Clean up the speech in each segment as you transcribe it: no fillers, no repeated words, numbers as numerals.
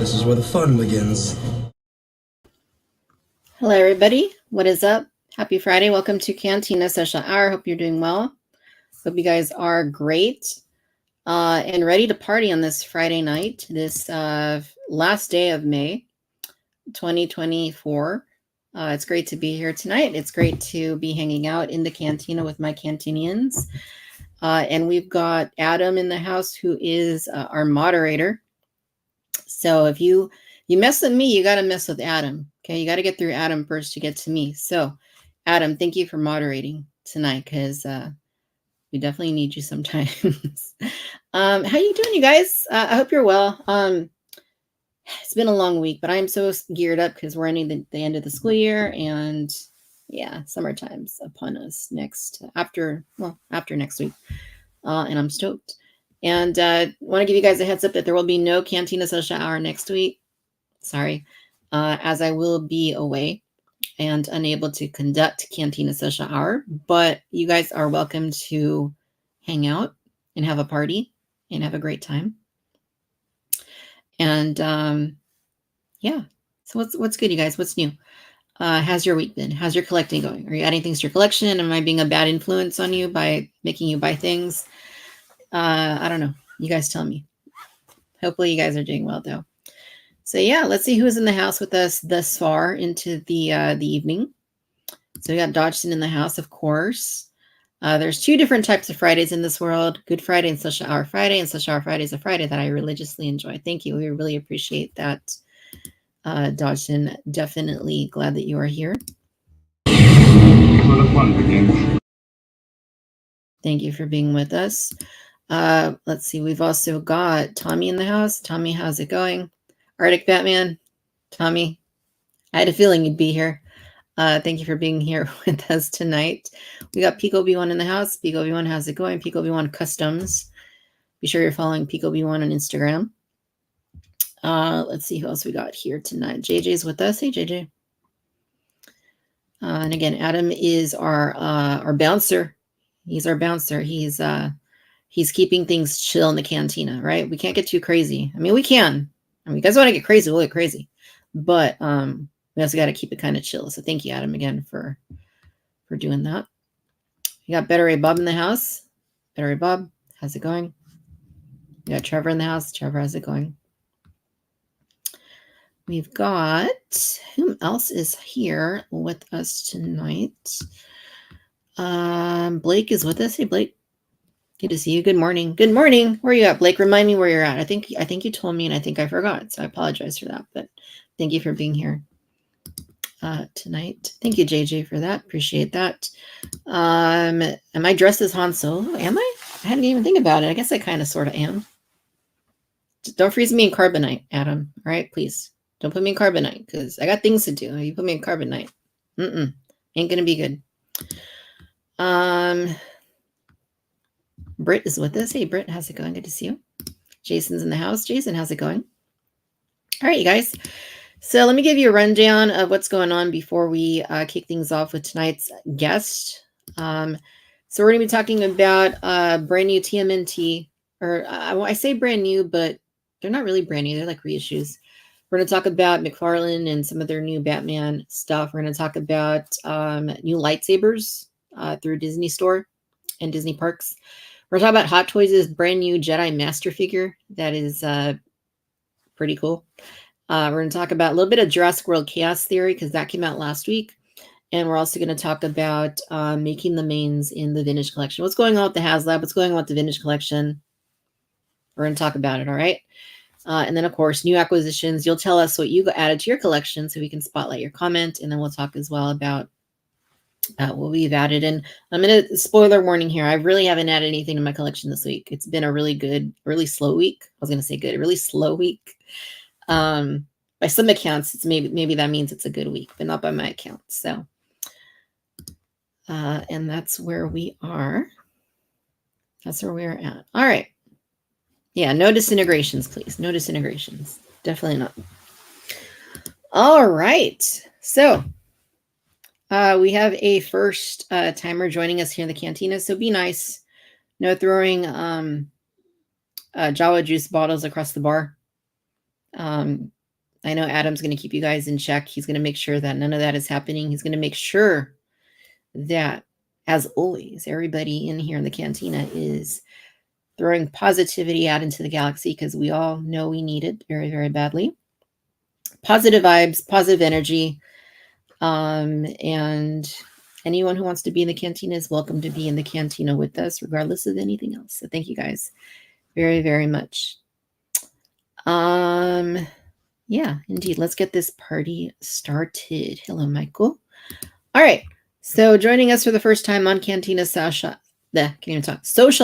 This is where the fun begins. Hello, everybody. What is up? Happy Friday. Welcome to Cantina Social Hour. Hope you're doing well. Hope you guys are great and ready to party on this Friday night, this last day of May 2024. It's great to be here tonight. It's great to be hanging out in the cantina with my Cantinians. And we've got Adam in the house, who is our moderator. So if you mess with me, you got to mess with Adam. Okay, you got to get through Adam first to get to me. So, Adam, thank you for moderating tonight, because we definitely need you sometimes. How you doing, you guys? I hope you're well. It's been a long week, but I'm so geared up because we're ending the end of the school year, and yeah, summertime's upon us after next week, and I'm stoked. And want to give you guys a heads up that there will be no Cantina Social Hour next week. Sorry, as I will be away and unable to conduct Cantina Social Hour. But you guys are welcome to hang out and have a party and have a great time. And yeah, so what's good, you guys? What's new? How's your week been? How's your collecting going? Are you adding things to your collection? Am I being a bad influence on you by making you buy things? I don't know. You guys tell me. Hopefully you guys are doing well, though. So yeah, let's see who's in the house with us thus far into the evening. So we got Dodgson in the house, of course. There's two different types of Fridays in this world: Good Friday and Social Hour Friday. And Social Hour Friday is a Friday that I religiously enjoy. Thank you. We really appreciate that, Dodgson. Definitely glad that you are here. So the fun begins. Thank you for being with us. Let's see. We've also got Tommy in the house. Tommy, how's it going? Arctic Batman, Tommy, I had a feeling you'd be here. Thank you for being here with us tonight. We got Pico B1 in the house. Pico B1, how's it going? Pico B1 Customs. Be sure you're following Pico B1 on Instagram. Let's see who else we got here tonight. JJ's with us. Hey, JJ. And again, Adam is our bouncer. He's our bouncer. He's keeping things chill in the cantina, right? We can't get too crazy. I mean, we can. I mean, you guys want to get crazy, we'll get crazy. But we also got to keep it kind of chill. So thank you, Adam, again for doing that. We got Better Ray Bob in the house. Better Ray Bob, how's it going? We got Trevor in the house. Trevor, how's it going? We've got, whom else is here with us tonight? Blake is with us. Hey, Blake. Good to see you. Good morning. Good morning. Where are you at, Blake? Remind me where you're at. I think you told me, and I think I forgot. So I apologize for that. But thank you for being here tonight. Thank you, JJ, for that. Appreciate that. Am I dressed as Han Solo? Am I? I hadn't even think about it. I guess I kind of sort of am. Just don't freeze me in carbonite, Adam. All right, please. Don't put me in carbonite, because I got things to do. You put me in carbonite. Ain't gonna be good. Britt is with us. Hey, Britt, how's it going? Good to see you. Jason's in the house. Jason, how's it going? All right, you guys. So let me give you a rundown of what's going on before we kick things off with tonight's guest. So we're going to be talking about brand new TMNT, or I say brand new, but they're not really brand new. They're like reissues. We're going to talk about McFarlane and some of their new Batman stuff. We're going to talk about new lightsabers through Disney Store and Disney Parks. We're talking about Hot Toys' brand new Jedi Master figure. That is pretty cool. We're going to talk about a little bit of Jurassic World Chaos Theory, because that came out last week. And we're also going to talk about making the mains in the Vintage Collection. What's going on with the HasLab? What's going on with the Vintage Collection? We're going to talk about it, all right? And then, of course, new acquisitions. You'll tell us what you added to your collection so we can spotlight your comment. And then we'll talk as well about what we've added. And I'm going to, spoiler warning here, I really haven't added anything to my collection this week. It's been a really slow week. I was going to say good, a really slow week. By some accounts, it's maybe that means it's a good week, but not by my account. So, and that's where we are. That's where we're at. All right. Yeah, no disintegrations, please. No disintegrations. Definitely not. All right. So, we have a first timer joining us here in the cantina, so be nice. No throwing Jawa juice bottles across the bar. I know Adam's going to keep you guys in check. He's going to make sure that none of that is happening. He's going to make sure that, as always, everybody in here in the cantina is throwing positivity out into the galaxy, because we all know we need it very, very badly. Positive vibes, positive energy. And anyone who wants to be in the cantina is welcome to be in the cantina with us, regardless of anything else. So thank you guys very, very much. Yeah, indeed. Let's get this party started. Hello, Michael. All right. So joining us for the first time on Cantina Social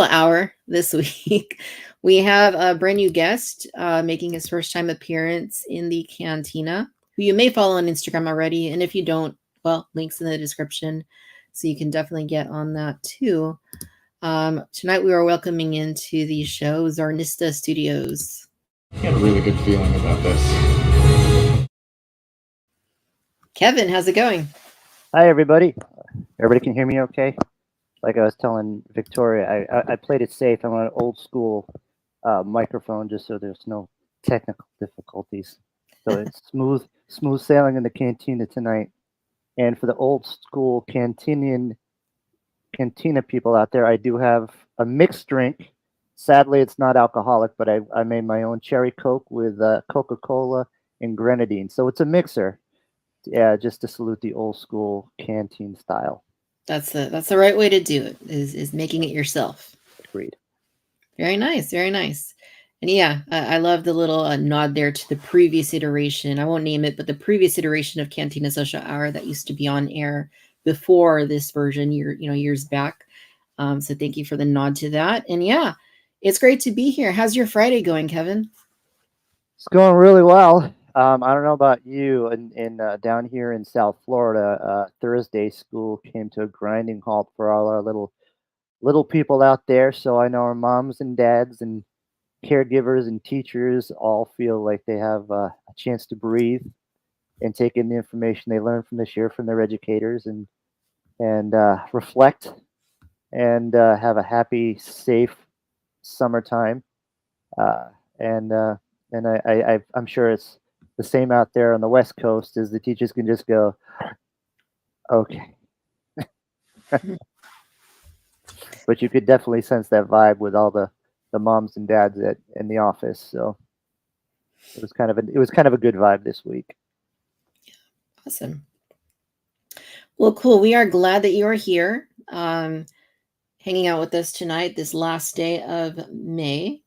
Hour this week, we have a brand new guest making his first time appearance in the Cantina, who you may follow on Instagram already. And if you don't, well, links in the description, so you can definitely get on that too. Tonight we are welcoming into the show Zarnista Studios. I got a really good feeling about this. Kevin, how's it going? Hi, everybody. Everybody can hear me okay? Like I was telling Victoria, I played it safe. I'm on an old school microphone just so there's no technical difficulties. So it's smooth sailing in the cantina tonight. And for the old school cantina people out there, I do have a mixed drink. Sadly, it's not alcoholic, but I made my own cherry Coke with Coca-Cola and grenadine. So it's a mixer. Yeah, just to salute the old school canteen style. That's the right way to do it, is making it yourself. Agreed. Very nice, very nice. And yeah, I love the little nod there to the previous iteration. I won't name it, but the previous iteration of Cantina Social Hour that used to be on air before this version, years back. So thank you for the nod to that. And yeah, it's great to be here. How's your Friday going, Kevin? It's going really well. I don't know about you, in down here in South Florida, Thursday school came to a grinding halt for all our little people out there. So I know our moms and dads and caregivers and teachers all feel like they have a chance to breathe and take in the information they learned from this year from their educators and reflect and have a happy, safe summertime. And I'm sure it's the same out there on the West Coast, is the teachers can just go, okay. But you could definitely sense that vibe with all the moms and dads in the office. So it was kind of a good vibe this week. Awesome. Well, cool. We are glad that you are here, hanging out with us tonight, this last day of May.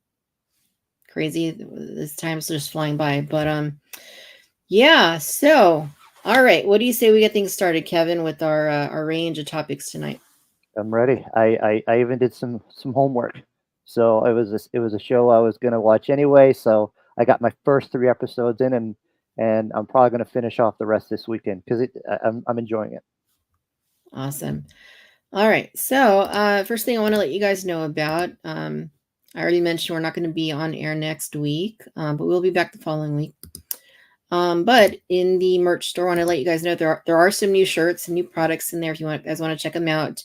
Crazy, this time's just flying by, but yeah. So, all right, what do you say we get things started, Kevin, with our range of topics tonight? I'm ready. I even did some homework. So it was a show I was gonna watch anyway. So I got my first 3 episodes in, and I'm probably gonna finish off the rest this weekend because I'm enjoying it. Awesome. All right. So first thing I want to let you guys know about. I already mentioned we're not going to be on air next week, but we'll be back the following week. But in the merch store, I want to let you guys know there are some new shirts and new products in there. If you guys want to check them out,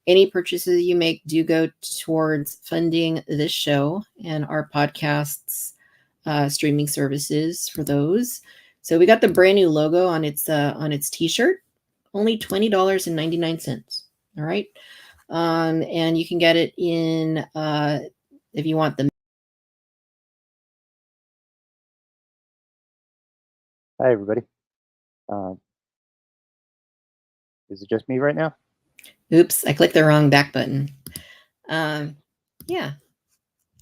any purchases you make do go towards funding this show and our podcasts, streaming services for those. So we got the brand new logo on its t-shirt, only $20.99. All right. And you can get it in if you want the. Hi, everybody. Is it just me right now? Oops, I clicked the wrong back button. Yeah,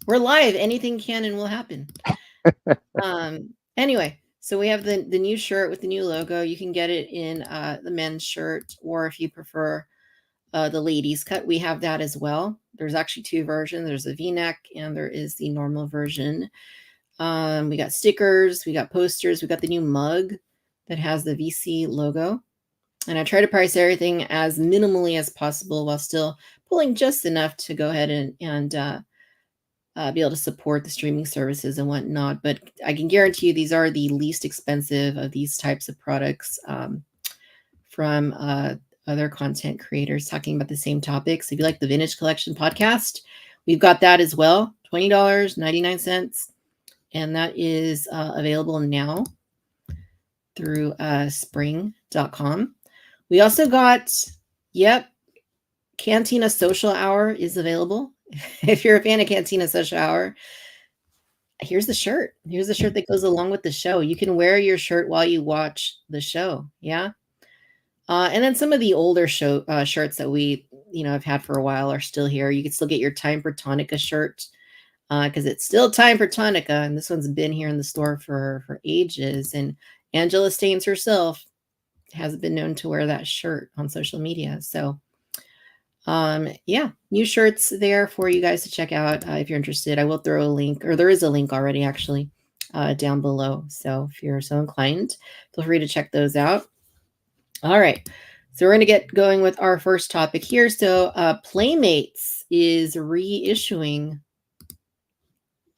we're live. Anything can and will happen. Anyway, so we have the new shirt with the new logo. You can get it in the men's shirt, or if you prefer the ladies cut, we have that as well. There's actually 2 versions. There's a V-neck and there is the normal version. We got stickers, we got posters, we got the new mug that has the VC logo. And I try to price everything as minimally as possible while still pulling just enough to go ahead and be able to support the streaming services and whatnot. But I can guarantee you these are the least expensive of these types of products from other content creators talking about the same topics. If you like the Vintage Collection podcast, we've got that as well. $20.99. and that is available now through spring.com. We also got, yep, Cantina Social Hour is available. If you're a fan of Cantina Social Hour, here's the shirt. Here's the shirt that goes along with the show. You can wear your shirt while you watch the show. Yeah. And then some of the older shirts that we, have had for a while are still here. You can still get your Time for Tonica shirt because it's still Time for Tonica, and this one's been here in the store for ages. And Angela Staines herself has been known to wear that shirt on social media. So, yeah, new shirts there for you guys to check out if you're interested. I will throw a link, or there is a link already actually down below. So if you're so inclined, feel free to check those out. All right. So we're going to get going with our first topic here. So Playmates is reissuing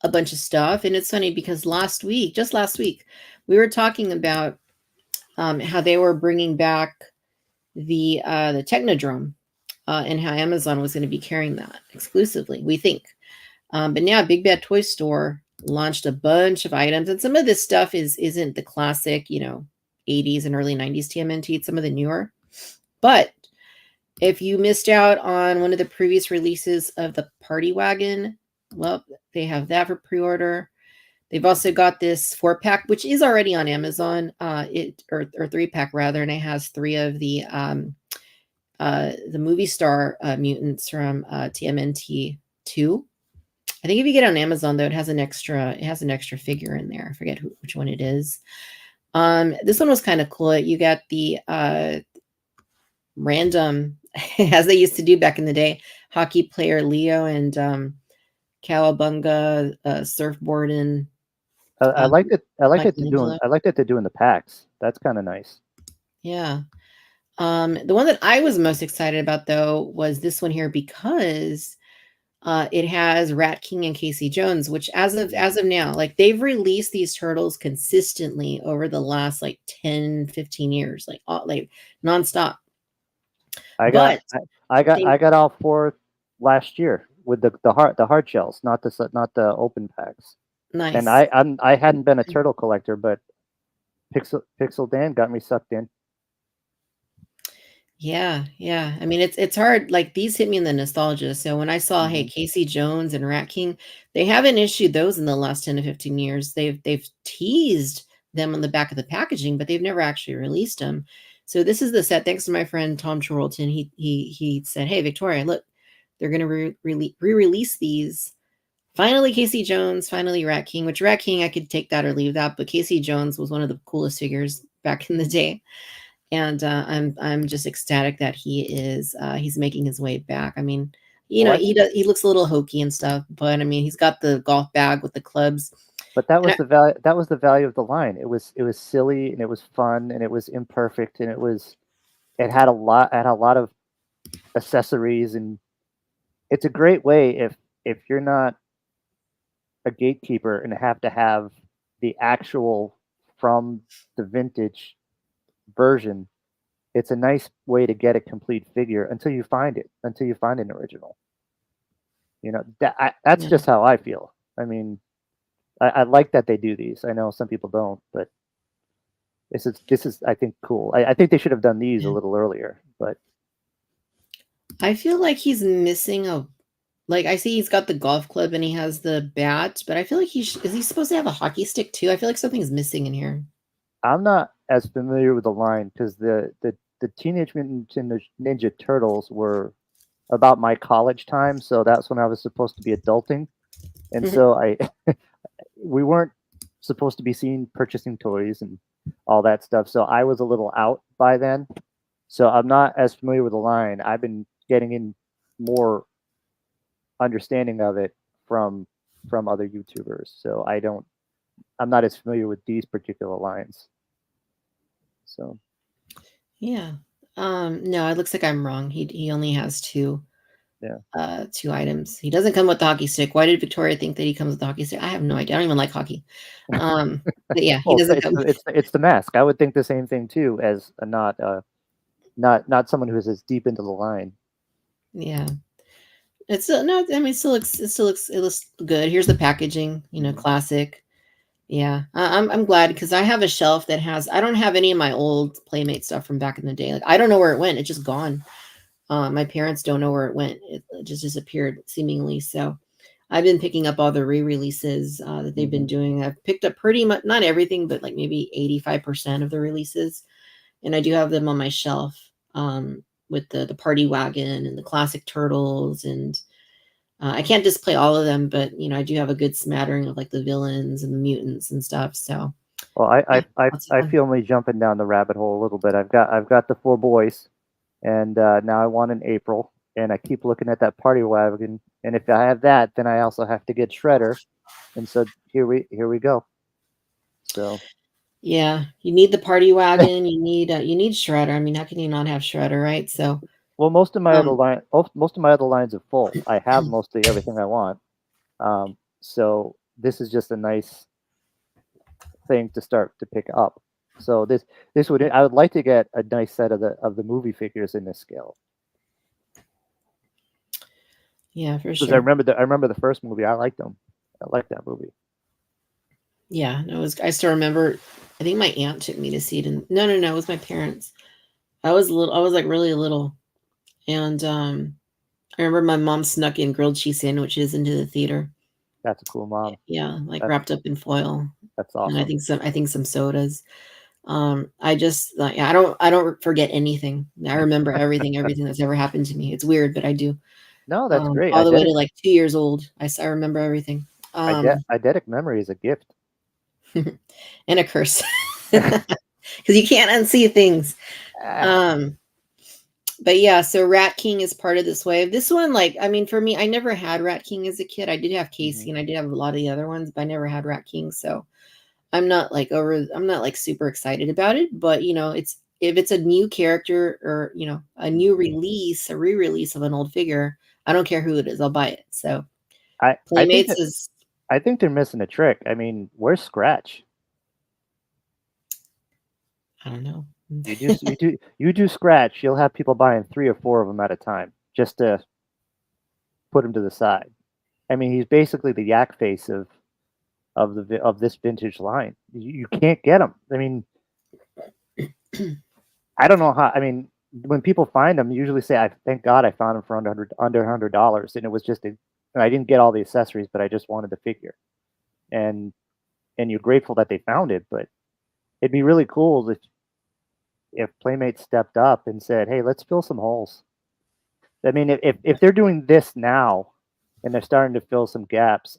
a bunch of stuff. And it's funny because just last week, we were talking about how they were bringing back the Technodrome and how Amazon was going to be carrying that exclusively, we think. But now Big Bad Toy Store launched a bunch of items. And some of this stuff isn't the classic, 80s and early 90s TMNT. It's some of the newer. But if you missed out on one of the previous releases of the Party Wagon, well, they have that for pre-order. They've also got this 4-pack, which is already on Amazon, or 3-pack rather, and it has 3 of the movie star mutants from TMNT 2. I think if you get it on Amazon though, it has an extra figure in there. I forget which one it is. This one was kind of cool. You got the random, as they used to do back in the day, hockey player Leo and Cowabunga surfboarding. I like it. I like that they're doing the packs. That's kind of nice. Yeah. The one that I was most excited about though was this one here because it has Rat King and Casey Jones, which as of now, like they've released these turtles consistently over the last like 10, 15 years, like nonstop. I got all 4 last year with the hard shells, not the open packs. Nice. And I hadn't been a turtle collector, but Pixel Dan got me sucked in. Yeah. I mean, it's hard. Like these hit me in the nostalgia. So when I saw, hey, Casey Jones and Rat King, they haven't issued those in the last 10 to 15 years. They've teased them on the back of the packaging, but they've never actually released them. So this is the set. Thanks to my friend Tom Charlton. He said, hey, Victoria, look, they're going to re-release these. Finally, Casey Jones, finally Rat King, which Rat King, I could take that or leave that. But Casey Jones was one of the coolest figures back in the day. And I'm just ecstatic that he's making his way back. I mean, he looks a little hokey and stuff, but I mean, he's got the golf bag with the clubs. But that was the value. That was the value of the line. It was silly and it was fun and it was imperfect and it had a lot of accessories, and it's a great way if you're not a gatekeeper and have to have the actual from the vintage version. It's a nice way to get a complete figure until you find an original. That's just how I feel. I mean, I like that they do these. I know some people don't, but this is I think cool. I think they should have done these a little earlier, but I feel like he's missing I see he's got the golf club and he has the bat, but I feel like is he supposed to have a hockey stick too? I feel like something's missing in here. I'm not as familiar with the line because the Teenage Mutant Ninja Turtles were about my college time, so that's when I was supposed to be adulting, and so we weren't supposed to be seen purchasing toys and all that stuff. So I was a little out by then. So I'm not as familiar with the line. I've been getting in more understanding of it from other YouTubers. So I'm not as familiar with these particular lines. So yeah. No, it looks like I'm wrong. He only has 2. Yeah. 2 items. He doesn't come with the hockey stick. Why did Victoria think that he comes with the hockey stick? I have no idea. I don't even like hockey. But yeah, he doesn't come. It's the mask. I would think the same thing too, as not someone who's as deep into the line. Yeah. It's no. I mean, it looks good. Here's the packaging. Classic. Yeah, I'm glad because I have a shelf that has. I don't have any of my old Playmate stuff from back in the day. Like I don't know where it went. It's just gone. My parents don't know where it went. It just disappeared seemingly. So I've been picking up all the re-releases that they've been doing. I've picked up pretty much not everything, but like maybe 85% of the releases, and I do have them on my shelf with the party wagon and the classic turtles and I can't display all of them, but I do have a good smattering of like the villains and the mutants and stuff. So Well, I yeah, I I lots of I fun. feel me jumping down the rabbit hole a little bit. I've got the 4 boys, and, now I want an April, and I keep looking at that party wagon, and if I have that, then I also have to get Shredder, and so here we go. So, Yeah, you need the party wagon. You need Shredder. I mean, how can you not have Shredder, right? So well, um, most of my other lines are full. I have mostly everything I want. So this is just a nice thing to start to pick up. So this would I would like to get a nice set of the movie figures in this scale. yeah, for Because I sure. remember the first movie. I liked them. I liked that movie. Yeah, no, it was. I still remember. I think my aunt took me to see it. And no, it was my parents. I was little. I was like really little, and I remember my mom snuck in grilled cheese sandwiches into the theater. That's a cool mom. Yeah, like That wrapped up in foil, that's and I awesome. think some sodas. I just like I don't forget anything. I remember everything that's ever happened to me. It's weird, but I do. No, that's great. All the way to like 2 years old. I remember everything. Eidetic memory is a gift. And a curse because you can't unsee things. Ah, Um, but yeah, so Rat King is part of this wave. This one, like, I mean, for me, I never had Rat King as a kid. I did have mhm. Casey and I did have a lot of the other ones, but I never had Rat King. So I'm not like super excited about it, but it's if it's a new character or a new Mhm. release, a re-release of an old figure, I don't care who it is, I'll buy it. So I think Playmates that is I think they're missing a trick. I mean, where's Scratch? I don't know. You do Scratch, you'll have people buying 3 or 4 of them at a time just to put him to the side. I mean, he's basically the yak face of this vintage line. You can't get him. I mean, I don't know how. I mean, when people find them, usually say, "I thank God I found them for under $100," and it was just a. I didn't get all the accessories, but I just wanted the figure, and and you're grateful that they found it. But it'd be really cool if Playmates stepped up and said, "Hey, let's fill some holes." I mean, if they're doing this now, and they're starting to fill some gaps,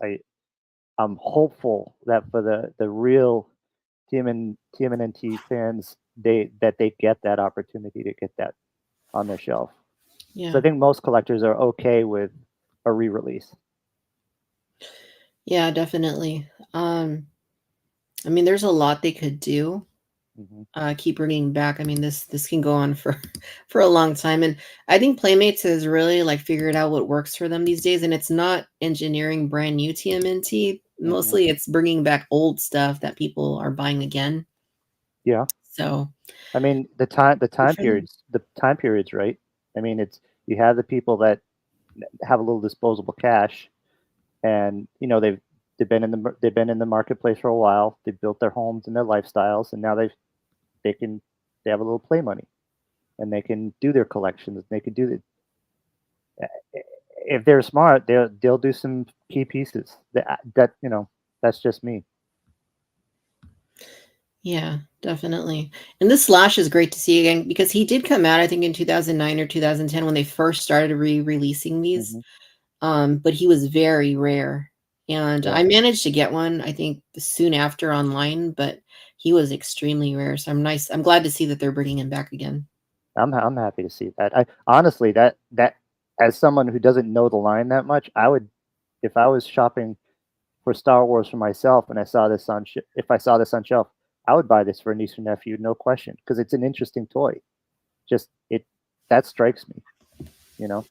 I'm hopeful that for the real TMNT fans, they get that opportunity to get that on their shelf. So I Yeah. think most collectors are okay with a re-release. Yeah, definitely. I mean, there's a lot they could do. Hmm. Keep bringing back. I mean, this can go on for for a long time, and I think Playmates has really like figured out what works for them these days. And it's not engineering brand new TMNT. Hmm. Mostly, it's bringing back old stuff that people are buying again. Yeah, So I mean the good time for them. periods the time periods right. I mean it's you have the people that have a little disposable cash, and they've been in the marketplace for a while. They've built their homes and their lifestyles, and now they can they have a little play money, and they can do their collections. They can do the if they're smart, they'll do some key pieces. That's just me. Yeah, definitely. And this Slash is great to see again because he did come out, I think, in 2009 or 2010 when they first started re-releasing these. Hmm. But he was very rare. And Yeah, I managed to get one, I think, soon after online, but he was extremely rare. So I'm glad to see that they're bringing him back again. I'm happy to see that. I honestly that as someone who doesn't know the line that much, I would if I was shopping for Star Wars for myself and I saw this if I saw this on shelf, I would buy this for a niece or nephew, no question, because it's an interesting toy. Just it that strikes me, you know.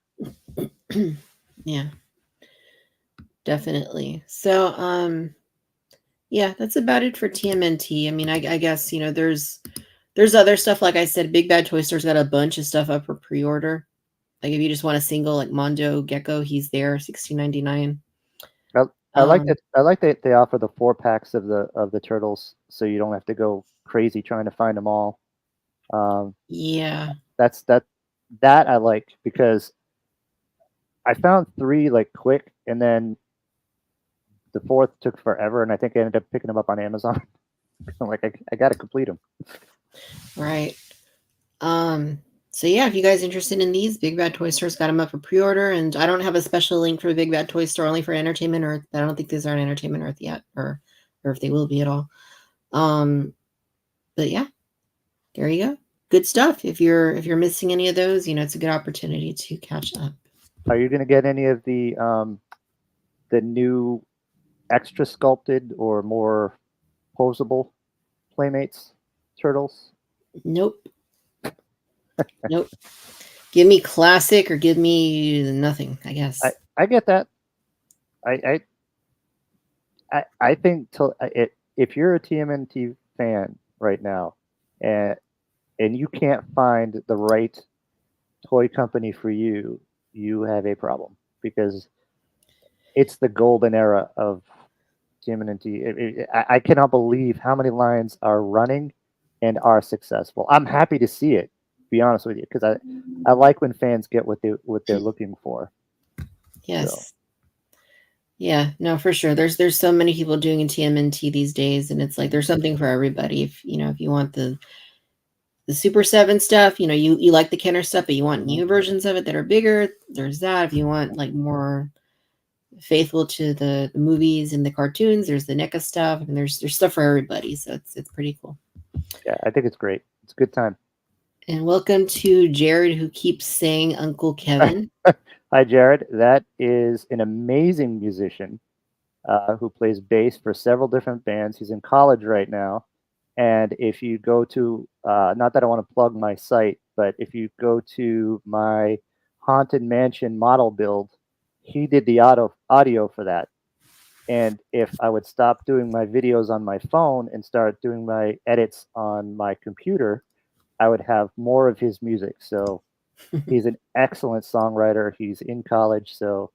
Yeah, definitely. So, yeah, that's about it for TMNT. I mean, I guess, there's other stuff. Like I said, Big Bad Toy Store's got a bunch of stuff up for pre-order. Like if you just want a single like Mondo Gecko, he's there, 16.99. I like that they offer the 4 packs of the turtles, so you don't have to go crazy trying to find them all. Um, Yeah. that's that I like because I found 3 like quick, and then the 4th took forever, and I think I ended up picking them up on Amazon. I'm like, I got to complete them. Right. So yeah, if you guys are interested in these, Big Bad Toy Store's got them up for pre-order, and I don't have a special link for Big Bad Toy Store, only for Entertainment Earth. I don't think these are on Entertainment Earth yet, or if they will be at all. But yeah, there you go. Good stuff. If you're missing any of those, it's a good opportunity to catch up. Are you going to get any of the new extra sculpted or more posable Playmates turtles? Nope. Nope. Give me classic or give me nothing, I guess. I get that. I think if you're a TMNT fan right now, and you can't find the right toy company for you, you have a problem because it's the golden era of TMNT. I cannot believe how many lines are running and are successful. I'm happy to see it. Be honest with you, because I like when fans get what they're looking for. Yes. So. Yeah, no, for sure. There's so many people doing in TMNT these days, and it's like there's something for everybody. If you want the Super 7 stuff, you like the Kenner stuff, but you want new versions of it that are bigger, there's that. If you want like more faithful to the movies and the cartoons, there's the NECA stuff, and there's stuff for everybody. So it's pretty cool. Yeah, I think it's great. It's a good time. And welcome to Jared, who keeps saying Uncle Kevin. Hi, Jared. That is an amazing musician who plays bass for several different bands. He's in college right now. And if you go to, not that I want to plug my site, but if you go to my Haunted Mansion model build, he did the audio for that. And if I would stop doing my videos on my phone and start doing my edits on my computer, I would have more of his music. So he's an excellent songwriter. He's in college. So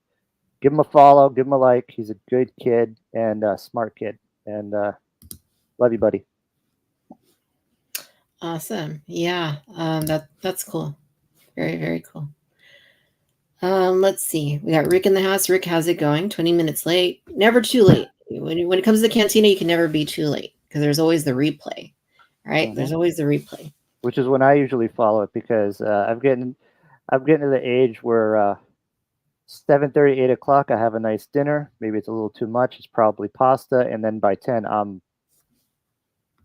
give him a follow, give him a like. He's a good kid and a smart kid. And love you, buddy. Awesome. Yeah, that's cool. Very, very cool. Let's see. We got Rick in the house. Rick, how's it going? 20 minutes late. Never too late. When it comes to the Cantina, you can never be too late because there's always the replay. Right? Mm-hmm. There's always the replay. Which is when I usually follow it because I'm getting to the age where 7:30, 8 o'clock, I have a nice dinner. Maybe it's a little too much. It's probably pasta, and then by 10, I'm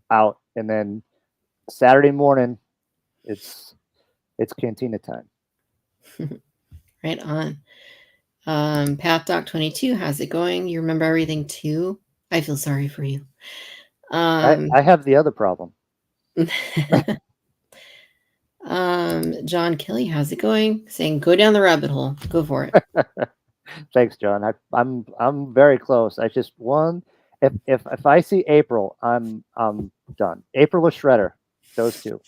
out. And then Saturday morning, it's Cantina time. Right on. PathDoc22, how's it going? You remember everything too? I feel sorry for you. I have the other problem. John Kelly, how's it going? Saying go down the rabbit hole. Go for it. Thanks, John. I'm very close. I just won. If I see April, I'm done. April or Shredder, those two.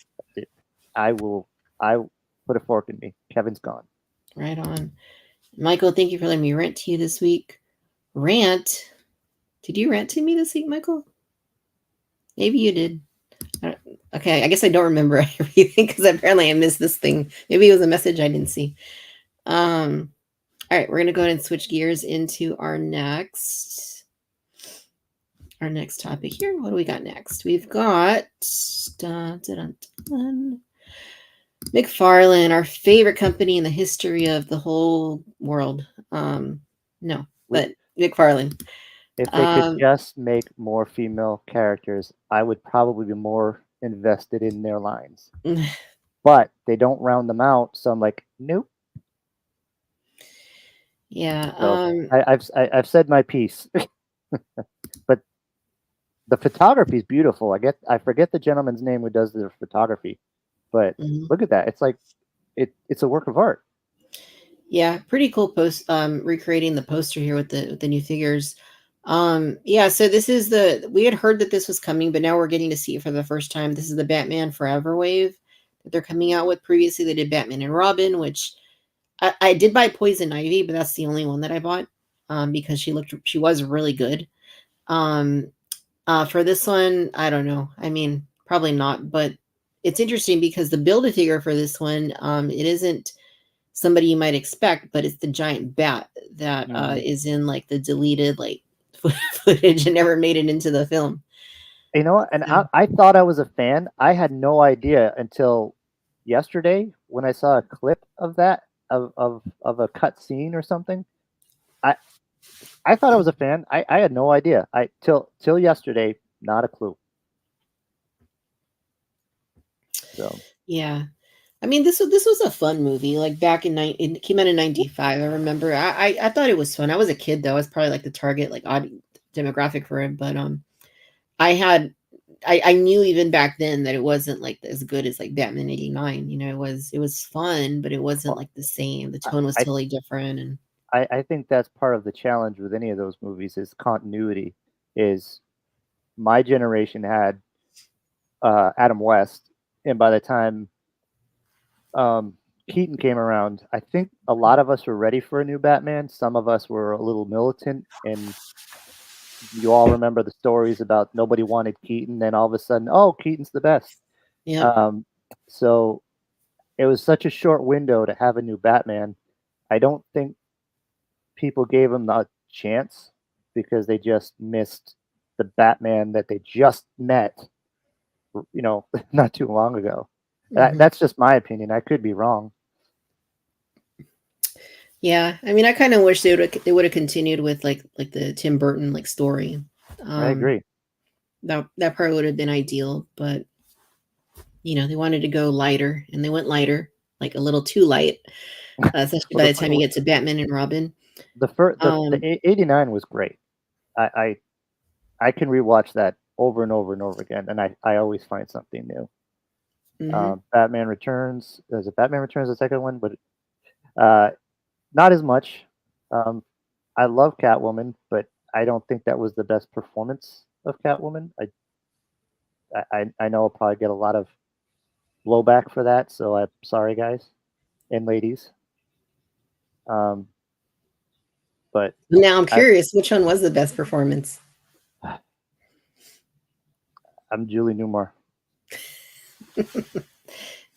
I put a fork in me. Kevin's gone. Right on. Michael, thank you for letting me rant to you this week. Rant? Did you rant to me this week, Michael? Maybe you did. Okay, I guess I don't remember everything because apparently I missed this thing. Maybe it was a message I didn't see. All right, we're gonna go ahead and switch gears into our next topic here. What do we got next? We've got McFarlane, our favorite company in the history of the whole world. No, but McFarlane. If they could just make more female characters, I would probably be more invested in their lines. But they don't round them out, so I'm like, nope. Yeah. So I've said my piece. But the photography is beautiful. I forget the gentleman's name who does the photography, but look at that. It's like it's a work of art. Yeah, pretty cool post recreating the poster here with the new figures. Yeah, so this is we had heard that this was coming, but now we're getting to see it for the first time. This is the Batman Forever wave that they're coming out with. Previously they did Batman and Robin, which I did buy Poison Ivy, but that's the only one that I bought. because she was really good. Um, for this one, I don't know. I mean, probably not, but it's interesting because the Build-A-Figure for this one, it isn't somebody you might expect, but it's the giant bat that Mhm. is in like the deleted like footage and never made it into the film. You know what? And So, I thought I was a fan. I had no idea until yesterday when I saw a clip of that of a cut scene or something. I I thought I was a fan. I had no idea. I till yesterday, not a clue. So yeah. I mean, this was a fun movie. Like back it came out in '95. I remember. I thought it was fun. I was a kid though. I was probably like the target like odd demographic for it. But I had I knew even back then that it wasn't like as good as like Batman '89. You know, it was fun, but it wasn't well, like the same. The I, tone was I totally different. And I think that's part of the challenge with any of those movies is continuity. Is my generation had Adam West, and by the time um, Keaton came around, I think a lot of us were ready for a new Batman. Some of us were a little militant, and you all remember the stories about nobody wanted Keaton. Then all of a sudden, oh, Keaton's the best. yeah. Um, so it was such a short window to have a new Batman. I don't think people gave him the chance because they just missed the Batman that they just met, not too long ago. Hmm. That's just my opinion. I could be wrong. Yeah. I mean, I kind of wish they would have continued with like the Tim Burton like story. I Um, agree. that probably would have been ideal, but they wanted to go lighter, and they went lighter, like a little too light, especially Well, by the time you get to Batman and Robin. the Um, '89 was great. I I can rewatch that over and over and over again, and I always find something new. mhm. Batman Returns. Is it Batman Returns the second one? But uh, not as much. Um, I love Catwoman, but I don't think that was the best performance of Catwoman. I know I'll probably get a lot of blowback for that, so I'm sorry, guys and ladies. Um, but Now I'm I curious, which one was the best performance? I'm Julie Newmar.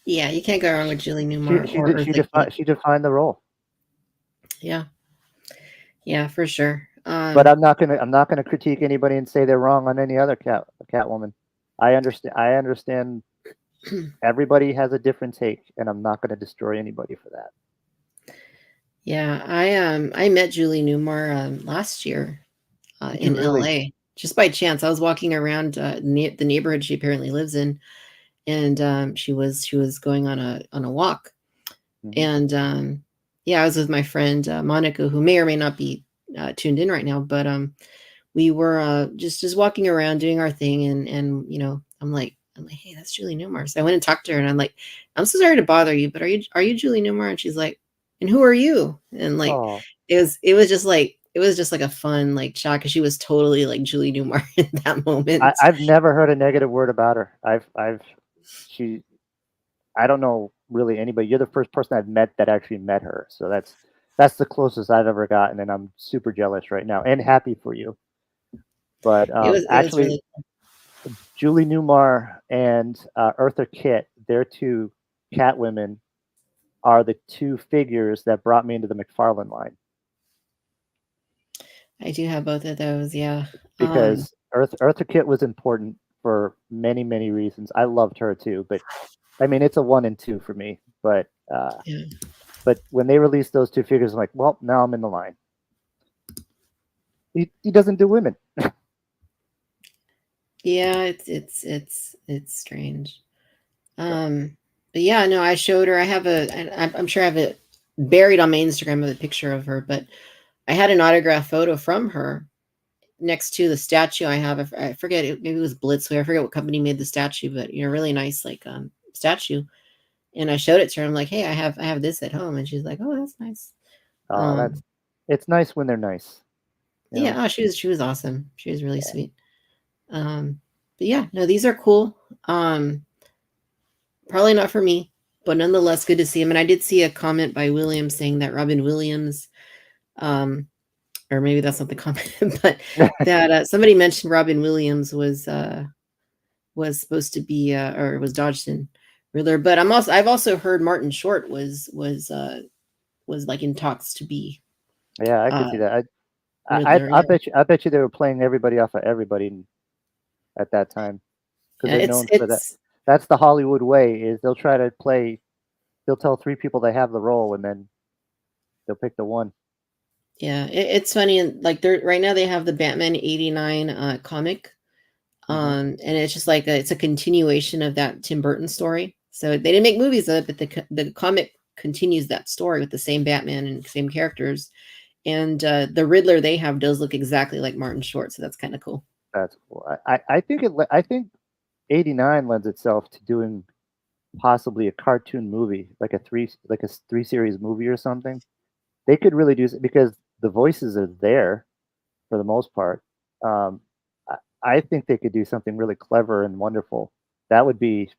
Yeah, you can't go wrong with Julie She Newmar she or did she Eartha defined Kitt. she defined the role. Yeah, yeah, for sure. But I'm not gonna critique anybody and say they're wrong on any other Catwoman. I understand everybody has a different take, and I'm not gonna destroy anybody for that. Yeah, I met Julie Newmar last year Did you in really? LA just by chance. I was walking around the neighborhood she apparently lives in, and she was going on a walk, Mhm. and yeah, I was with my friend Monica, who may or may not be tuned in right now, but we were just walking around doing our thing, and I'm like, hey, that's Julie Newmar. So I went and talked to her, and I'm like, I'm so sorry to bother you, but are you Julie Newmar? And she's like, and who are you? And like, Oh, it was just like a fun like chat because she was totally like Julie Newmar in that moment. I've never heard a negative word about her. She I don't know really anybody. You're the first person I've met that actually met her, so that's the closest I've ever gotten, and I'm super jealous right now and happy for you. But It was actually, really Julie Newmar and Eartha Kitt, their two Catwomen, are the two figures that brought me into the McFarlane line I do have both of those, yeah. Um, because Eartha Kitt was important for many many reasons. I loved her too, but I mean it's a one and two for me. yeah. But when they released those two figures, I'm like, well, now I'm in the line. He doesn't do women. Yeah, it's strange. But yeah, no, I showed her. I'm sure I have it buried on my Instagram with a picture of her, but I had an autograph photo from her next to the statue I have. I forget it, maybe it was Blitzway. I forget what company made the statue, but really nice like statue. And I showed it to her. I'm like, hey, I have this at home, and she's like, oh, that's nice. That's Um, it's nice when they're nice, you know. yeah, oh, she was awesome. She was really sweet. But yeah, no, these are cool. Probably not for me, but nonetheless, good to see him. And I did see a comment by Williams saying that Robin Williams um, or maybe that's not the comment, but that somebody mentioned Robin Williams was supposed to be or was Dodgson Riddler, but I've also heard Martin Short was like in talks to be Yeah, I could see that. Riddler. I Yeah, bet you they were playing everybody off of everybody at that time because yeah, they're known for that. That's the Hollywood way. Is they'll try to play. They'll tell three people they have the role, and then they'll pick the one. yeah. It's funny, and like they're right now they have the Batman '89 comic, and it's just like it's a continuation of that Tim Burton story. So they didn't make movies of it, but the comic continues that story with the same Batman and same characters. And the Riddler they have does look exactly like Martin Short, so that's kind of cool. That's cool. I think '89 lends itself to doing possibly a cartoon movie, like a three series movie or something. They could really do because the voices are there for the most part. Um, I think they could do something really clever and wonderful. That would be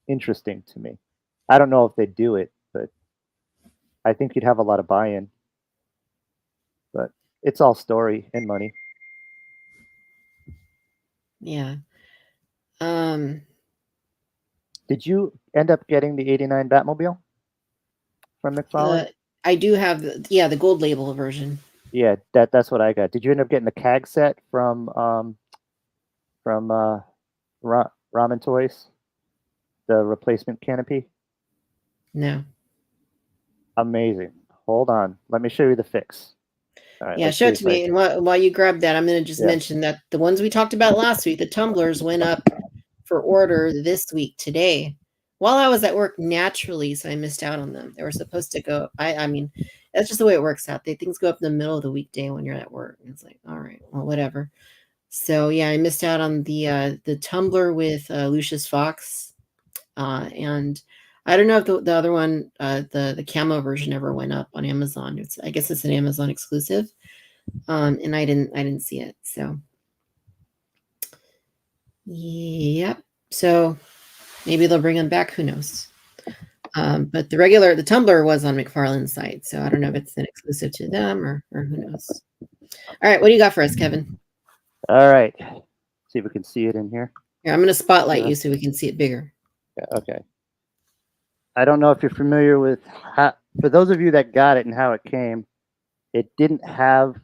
interesting to me. I don't know if they'd do it, but I think you'd have a lot of buy-in. But it's all story and money. Yeah. Did you end up getting the '89 Batmobile from McFarlane? I do have the gold label version. Yeah, that's what I got. Did you end up getting the CAG set from Ramen Toys, the replacement canopy? No. Amazing. Hold on, let me show you the fix. All right, yeah, show it to me. And while you grab that, I'm going to just mention that the ones we talked about last week, the tumblers went up for order this week today. While I was at work naturally, so I missed out on them. They were supposed to go. I mean, that's just the way it works out. Things go up in the middle of the weekday when you're at work. And it's like, all right, well, whatever. So yeah, I missed out on the tumbler with Lucius Fox, and I don't know if the other one, the camo version, ever went up on Amazon. I guess it's an Amazon exclusive, and I didn't see it. So yep. So maybe they'll bring them back. Who knows? But the tumbler was on McFarlane's site, so I don't know if it's an exclusive to them or who knows. All right, what do you got for us, Kevin? All right, see if we can see it in here. Here, I'm going to spotlight you so we can see it bigger. Yeah, okay. I don't know if you're familiar with for those of you that got it and how it came. It didn't have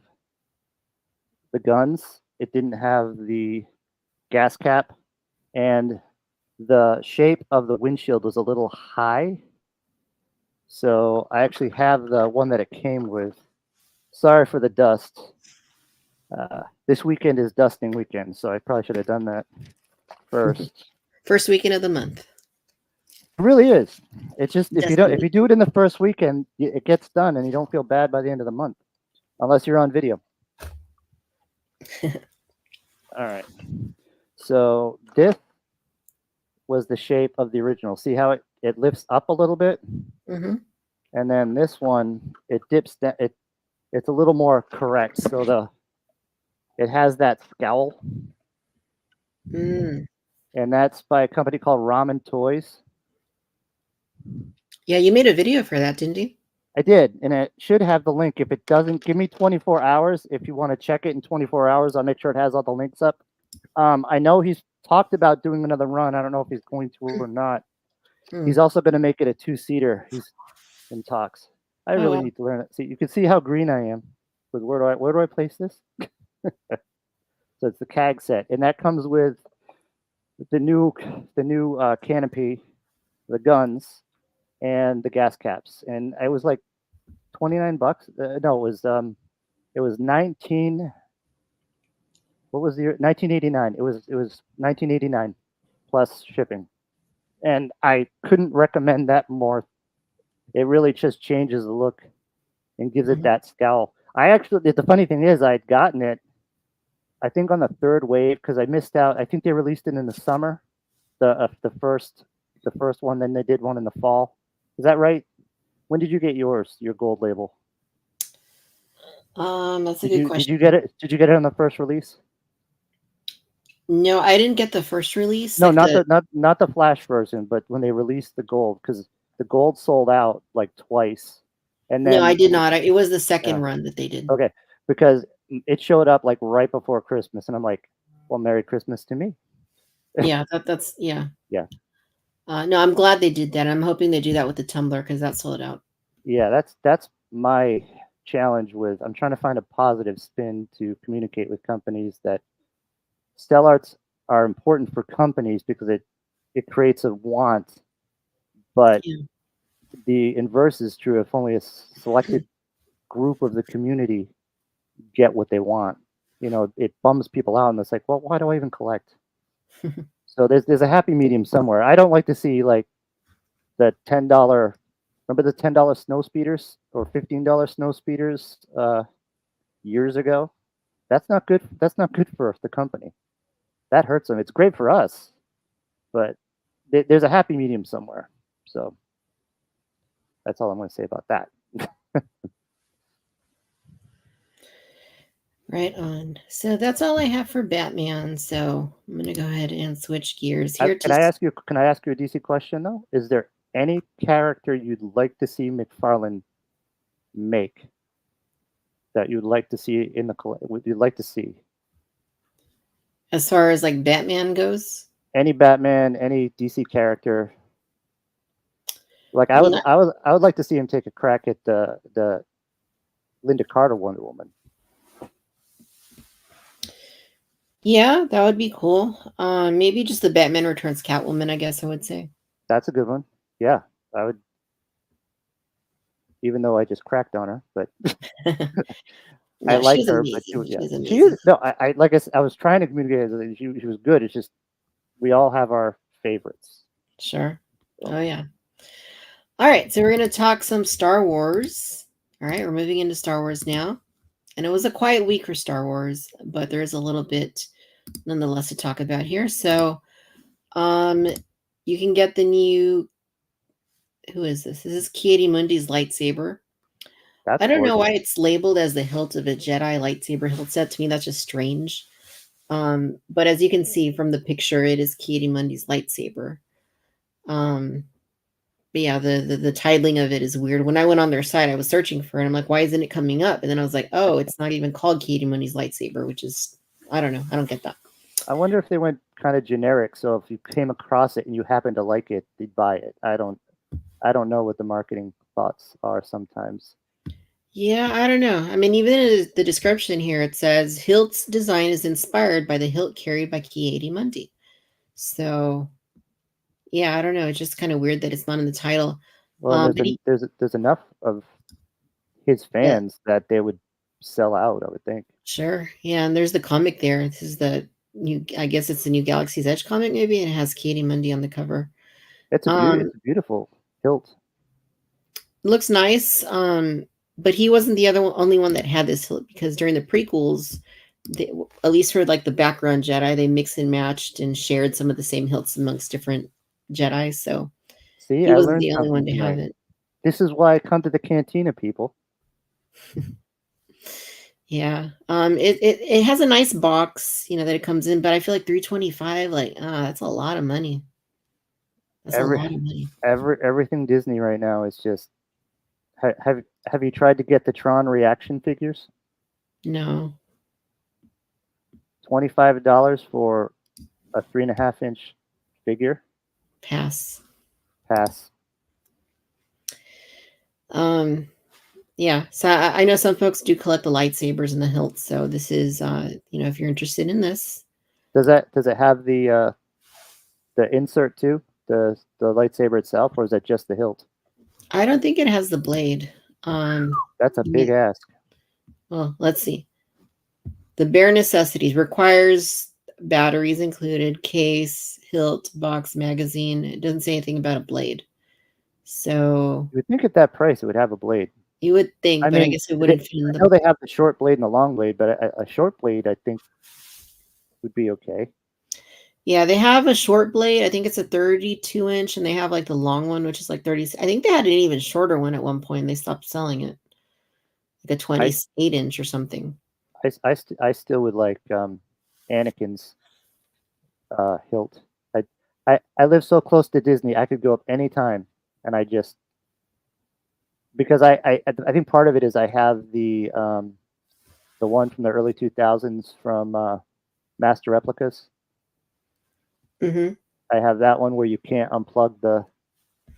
the guns. It didn't have the gas cap, and the shape of the windshield was a little high. So I actually have the one that it came with. Sorry for the dust. This weekend is dusting weekend, so I probably should have done that first. First weekend of the month. It really is. It's just if you do it in the first weekend, it gets done, and you don't feel bad by the end of the month, unless you're on video. All right. So this was the shape of the original. See how it lifts up a little bit, and then this one it dips down. It's a little more correct. So it has that scowl, and that's by a company called Ramen Toys. Yeah, you made a video for that, didn't you? I did, and it should have the link. If it doesn't, give me 24 hours. If you want to check it in 24 hours, I'll make sure it has all the links up. I know he's talked about doing another run. I don't know if he's going to or not. He's also going to make it a 2-seater. He's in talks. I really need to learn it. See, you can see how green I am. But where do I place this? So it's the CAG set, and that comes with the new canopy, the guns, and the gas caps. And it was like $29. No, it was 19. What was the year? 1989. It was 1989 plus shipping, and I couldn't recommend that more. It really just changes the look and gives it that scowl. The funny thing is, I'd gotten it, I think on the third wave because I missed out. I think they released it in the summer, the first one. Then they did one in the fall. Is that right? When did you get your gold label? That's a good question. Did you get it? Did you get it on the first release? No, I didn't get the first release. No, not the flash version, but when they released the gold, because the gold sold out like twice. And No, I then did not. It was the yeah, second run that they did. okay, because it showed up like right before Christmas, and I'm like, well, Merry Christmas to me. Yeah, that's yeah. Yeah, No, I'm glad they did that. I'm hoping they do that with the Tumblr because that sold out. yeah, that's my challenge with. I'm trying to find a positive spin to communicate with companies that sell arts are important for companies because it creates a want, but Yeah. the inverse is true. If only a selected group of the community get what they want, it bums people out, and it's like, well, why do I even collect? So there's a happy medium somewhere. I don't like to see like the $10. Remember the $10 snow speeders or $15 snow speeders years ago? That's not good. That's not good for the company. That hurts them. It's great for us, but there's a happy medium somewhere. So that's all I'm going to say about that. Right on. So that's all I have for Batman. So I'm gonna go ahead and switch gears here Can to I ask you? Can I ask you a DC question though? Is there any character you'd like to see McFarlane make that you'd like to see in the would you like to see as far as like Batman goes. any Batman, any DC character? Like I mean, I would like to see him take a crack at the Linda Carter Wonder Woman. yeah, that would be cool. Maybe just the Batman Returns Catwoman, I guess I would say. That's a good one. Yeah, I would. Even though I just cracked on her, but I No, like she's her. But amazing. yeah, She's she is. amazing. No, I like I was trying to communicate that she was good. It's just we all have our favorites. Sure. So. Oh yeah. All right, so we're gonna talk some Star Wars. All right, we're moving into Star Wars now. And it was a quiet week for Star Wars, but there is a little bit nonetheless to talk about here. So you can get the new, who is this? This is Katie Mundi's lightsaber. That's I don't know gorgeous. why it's labeled as the hilt of a Jedi lightsaber hilt set. To me, that's just strange. But as you can see from the picture, it is Katie Mundi's lightsaber. But yeah, the titling of it is weird. When I went on their site, I was searching for it. I'm like, why isn't it coming up? And then I was like, oh, it's not even called Katie Mundi's lightsaber, which is, I don't know. I don't get that. I wonder if they went kind of generic. So if you came across it and you happen to like it, you'd buy it. I don't know what the marketing thoughts are sometimes. Yeah, I don't know. I mean, even in the description here, it says Hilt's design is inspired by the hilt carried by Katie Mundi. So yeah, I don't know. It's just kind of weird that it's not in the title. Well, and But there's enough of his yeah, fans that they would sell out. I would think. sure. Yeah, and there's the comic there. This is the new, I guess it's the new Galaxy's Edge comic, maybe, and it has Katie Mundi on the cover. It's a beauty. Um, It's a beautiful hilt. looks nice. But he wasn't the only one that had this hilt because during the prequels, at least for like the background Jedi, they mixed and matched and shared some of the same hilts amongst different Jedi. So See, he I wasn't learned the only one something to have tonight. it. This is why I come to the Cantina, people. Yeah. It has a nice box, that it comes in, but I feel like 325, like, that's a lot of money. That's a Every lot of money. everything Disney right now is just. Have you tried to get the Tron reaction figures? No. $25 for a 3.5-inch figure. Pass. Pass. Yeah. So I know some folks do collect the lightsabers and the hilts. So this is, if you're interested in this. Does it have the insert too? The lightsaber itself, or is that just the hilt? I don't think it has the blade. That's a big ask. Well, let's see. The bare necessities requires batteries included, case, hilt, box, magazine. It doesn't say anything about a blade. So You would think at that price it would have a blade. you would think, I but I mean, guess it wouldn't fit in I the. know they have the short blade and the long blade, but a short blade I think would be okay. Yeah, they have a short blade. I think it's a 32-inch, and they have like the long one, which is like 30. I think they had an even shorter one at one point. They stopped selling it, like a I 28-inch or something. I still would like Anakin's hilt. I live so close to Disney. I could go up anytime, and I just because I think part of it is I have the one from the early 2000s from Master Replicas. Mm-hmm. I have that one where you can't unplug the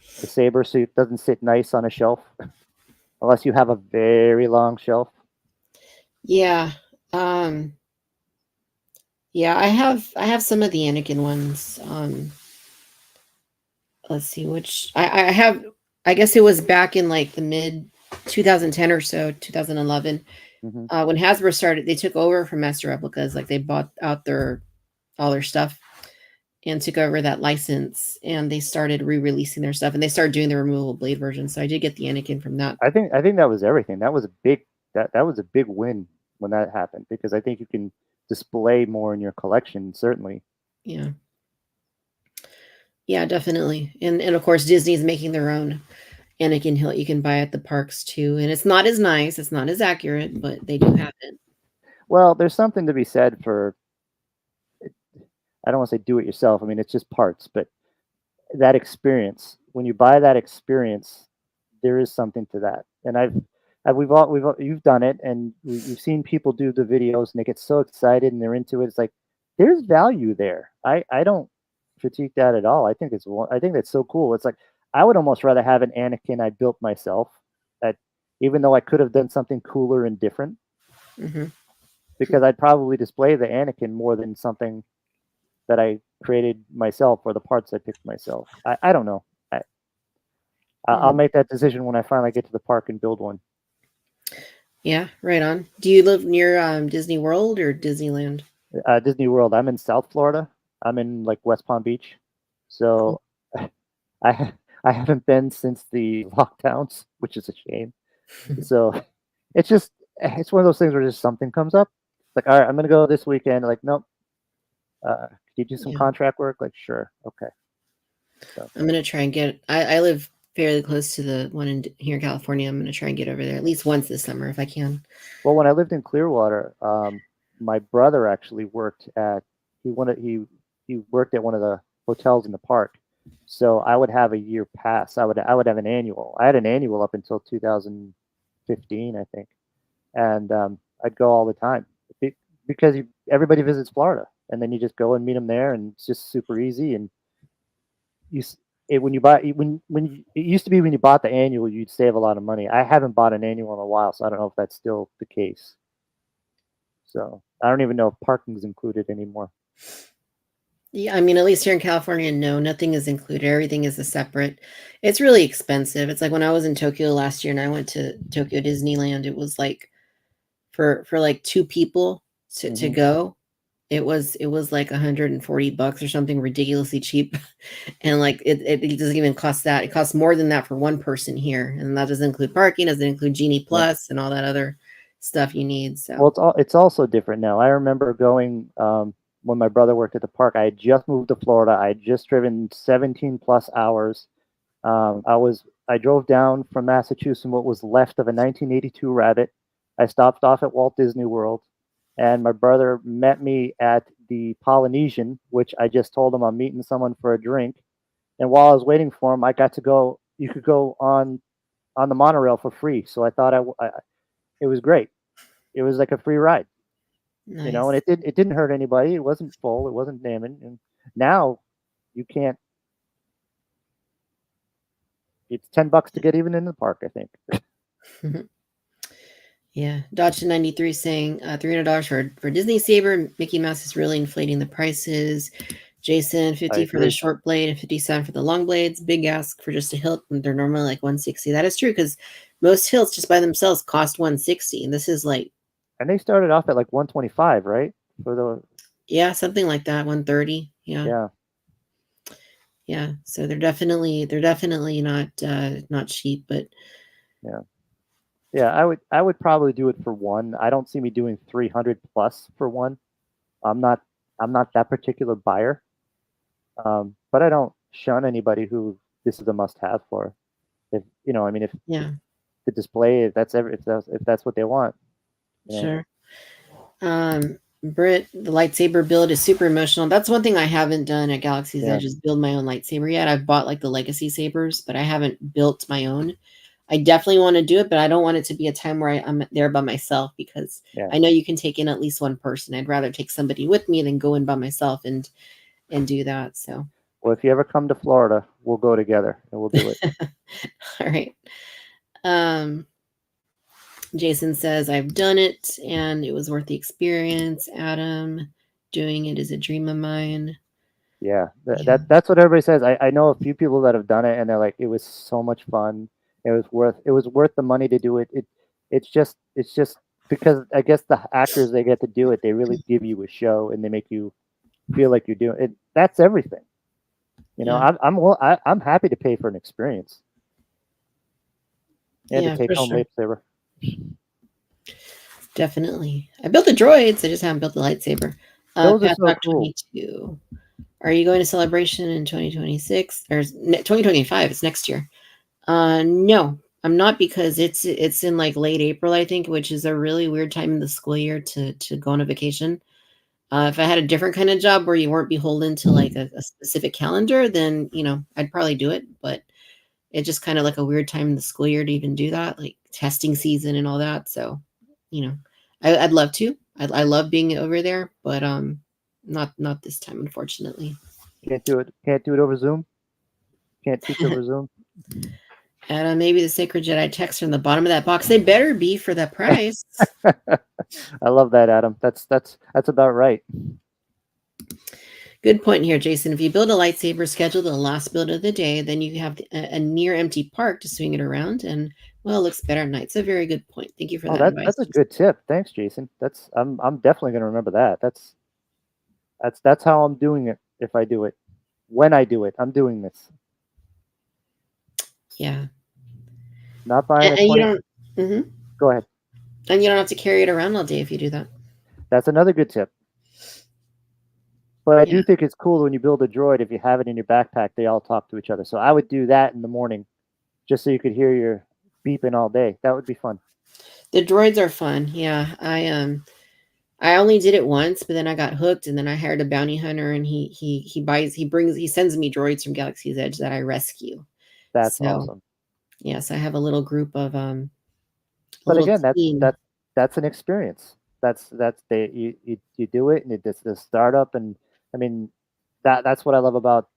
saber, so it doesn't sit nice on a shelf unless you have a very long shelf. Yeah. Um, yeah, I have some of the Anakin ones. Let's see which I have. I guess it was back in like the mid 2010 or so, 2011, Hmm. when Hasbro started. They took over from Master Replicas, like they bought out their all their stuff and took over that license, and they started re-releasing their stuff, and they started doing the removable blade version. So I did get the Anakin from that. I think that was everything. That was a big that was a big win when that happened because I think you can display more in your collection. Certainly. Yeah, yeah, definitely. And of course Disney's making their own Anakin Hill you can buy at the parks too, and it's not as nice, it's not as accurate, but they do have it. Well, there's something to be said for. I don't want to say do it yourself. I mean, it's just parts, but that experience when you buy that experience, there is something to that. And you've done it, and we've seen people do the videos, and they get so excited and they're into it. It's like there's value there. I don't critique that at all. I think that's so cool. It's like I would almost rather have an Anakin I built myself, that even though I could have done something cooler and different, Hmm. because I'd probably display the Anakin more than something that I created myself or the parts I picked myself. I don't know. I'll Hmm. make that decision when I finally get to the park and build one. Yeah, right on. Do you live near Disney World or Disneyland? Disney World. I'm in South Florida. I'm in like West Palm Beach, Cool. so I I haven't been since the lockdowns, which is a shame. So it's one of those things where just something comes up. Like, all right, I'm gonna go this weekend. Like, nope. Can you do some Yeah, contract work? Like, sure, okay. So, I'm gonna try and get. I live fairly close to the one here in California. I'm gonna try and get over there at least once this summer if I can. well, when I lived in Clearwater, my brother actually worked at he worked at one of the hotels in the park. So I would have a year pass. I would have an annual. I had an annual up until 2015, I think, and I'd go all the time because everybody visits Florida, and then you just go and meet them there, and it's just super easy. And you s- it, when you buy when you, it used to be when you bought the annual, you'd save a lot of money. I haven't bought an annual in a while, so I don't know if that's still the case. So I don't even know if parking's included anymore. Yeah, I mean, at least here in California, no, nothing is included. Everything is a separate. It's really expensive. It's like when I was in Tokyo last year and I went to Tokyo Disneyland, it was like for like two people to Hmm. go, it was like $140 or something ridiculously cheap. And like it doesn't even cost that. It costs more than that for one person here. And that doesn't include parking, doesn't include Genie Yeah. Plus and all that other stuff you need. Well, So it's also different now. I remember going when my brother worked at the park. I had just moved to Florida. I had just driven 17 plus hours. I drove down from Massachusetts in what was left of a 1982 Rabbit. I stopped off at Walt Disney World, and my brother met me at the Polynesian, which I just told him I'm meeting someone for a drink. And while I was waiting for him, I got to go. You could go on the monorail for free. So I thought it was great. It was like a free ride, and nice. it didn't hurt anybody. It wasn't full. It wasn't damning. And now you can't. It's $10 to get even in the park, I think. Yeah, Dodge 93 saying $300 for Disney Saber. Mickey Mouse is really inflating the prices. Jason I 50 for the agree. short blade and 57 for the long blades. Big ask for just a hilt when they're normally like 160. That is true because most hilts just by themselves cost 160, and this is like And they started off at like 125, right? For the yeah something like that 130. Yeah, Yeah, yeah. So they're definitely not cheap, but yeah, yeah. I would probably do it for one. I don't see me doing 300 plus for one. I'm not I'm not that particular buyer. But I don't shun anybody who this is a must have for. If I mean, if yeah, the display, if that's what they want, you know. sure. Brit, the lightsaber build is super emotional. That's one thing I haven't done at Galaxy's Yeah. Edge is build my own lightsaber yet. I've bought like the legacy sabers, but I haven't built my own. I definitely want to do it, but I don't want it to be a time where I'm there by myself, because Yeah. I know you can take in at least one person. I'd rather take somebody with me than go in by myself and do that. So, Well, if you ever come to Florida, we'll go together and we'll do it. all right. Jason says, I've done it and it was worth the experience. Adam, doing it is a dream of mine. Yeah, Yeah. that's what everybody says. I know a few people that have done it, and they're like, it was so much fun. It was worth the money to do it. It's just because I guess the actors they get to do it, they really give you a show and they make you feel like you're doing it. That's everything. You know, Yeah. I'm happy to pay for an experience and to Yeah, take for home sure. lightsaber. Definitely. I built the droids. I just haven't built the lightsaber. Those are Pat so Talk cool. 22. Are you going to celebration in 2026 or 2025? It's next year. No, I'm not, because it's in like late April, I think, which is a really weird time in the school year to go on a vacation. If I had a different kind of job where you weren't beholden to like a specific calendar, then I'd probably do it. But it's just kind of like a weird time in the school year to even do that, like testing season and all that. So, you know, I'd love to. I love being over there, but not this time, unfortunately. Can't do it. Can't do it over Zoom. Can't teach over Zoom. And maybe the Sacred Jedi text from the bottom of that box. They better be for that price. I love that, Adam. That's about right. Good point here, Jason. If you build a lightsaber, schedule the last build of the day, then you have a near empty park to swing it around, and well, it looks better at night. It's a very good point. Thank you for Oh, that advice. that's a good tip. Thanks, Jason. I'm definitely gonna remember that. That's how I'm doing it. If I do it, when I do it, I'm doing this. Yeah, Not buying a and you 20. don't. Mhm. Go ahead. And you don't have to carry it around all day if you do that. That's another good tip. But I Yeah. do think it's cool when you build a droid. If you have it in your backpack, they all talk to each other. So I would do that in the morning, just so you could hear your beeping all day. That would be fun. The droids are fun. Yeah, I only did it once, but then I got hooked, and then I hired a bounty hunter, and he sends me droids from Galaxy's Edge that I rescue. That's So awesome. yes, I have a little group of a But little again, team. that's an experience. That's you do it, and it's the startup, and I mean that's what I love about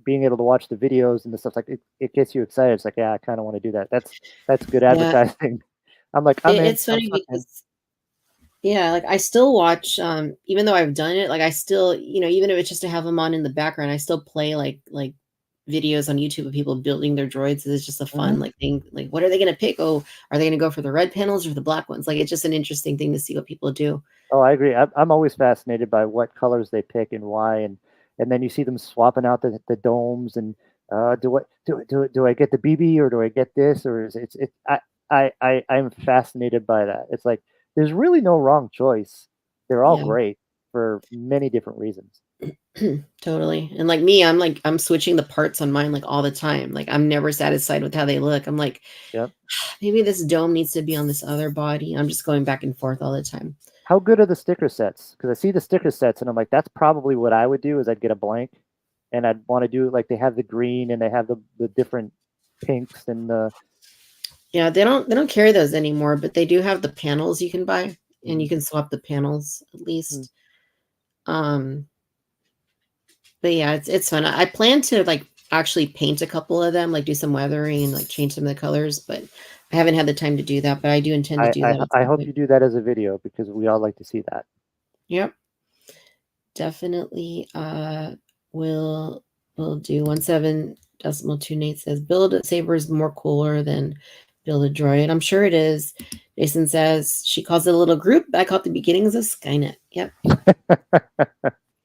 being able to watch the videos and the stuff. Like it gets you excited. It's like, yeah, I kind of want to do that. That's good Yeah, advertising. I'm like, I'm in. it's I'm funny sucked in. because yeah, like I still watch, even though I've done it, like I still, even if it's just to have them on in the background, I still play like videos on YouTube of people building their droids. It's just a Hmm. fun like thing. Like, what are they gonna pick? Oh, are they gonna go for the red panels or the black ones? Like, it's just an interesting thing to see what people do. Oh, I agree. I'm always fascinated by what colors they pick and why, and then you see them swapping out the domes and do I get the BB or do I get this or is it's it I'm fascinated by that. It's like there's really no wrong choice. They're all Yeah, great for many different reasons. totally. And like me, I'm switching the parts on mine like all the time. Like I'm never satisfied with how they look. I'm like, Yep. maybe this dome needs to be on this other body. I'm just going back and forth all the time. How good are the sticker sets? Because I see the sticker sets and I'm like, that's probably what I would do is I'd get a blank and I'd want to do like they have the green and they have the different pinks and the Yeah, they don't carry those anymore, but they do have the panels you can buy, and you mm, can swap the panels at mm, least. Um, but yeah, it's fun. I plan to like actually paint a couple of them, like do some weathering and like change some of the colors, but I haven't had the time to do that, but I do intend to do that at I some hope point. you do that as a video because we all like to see that. Yep, definitely will do 17.2. Nate says build a saber is more cooler than build a droid. I'm sure it is. Jason says she calls it a little group. I call it the beginnings of Skynet. Yep.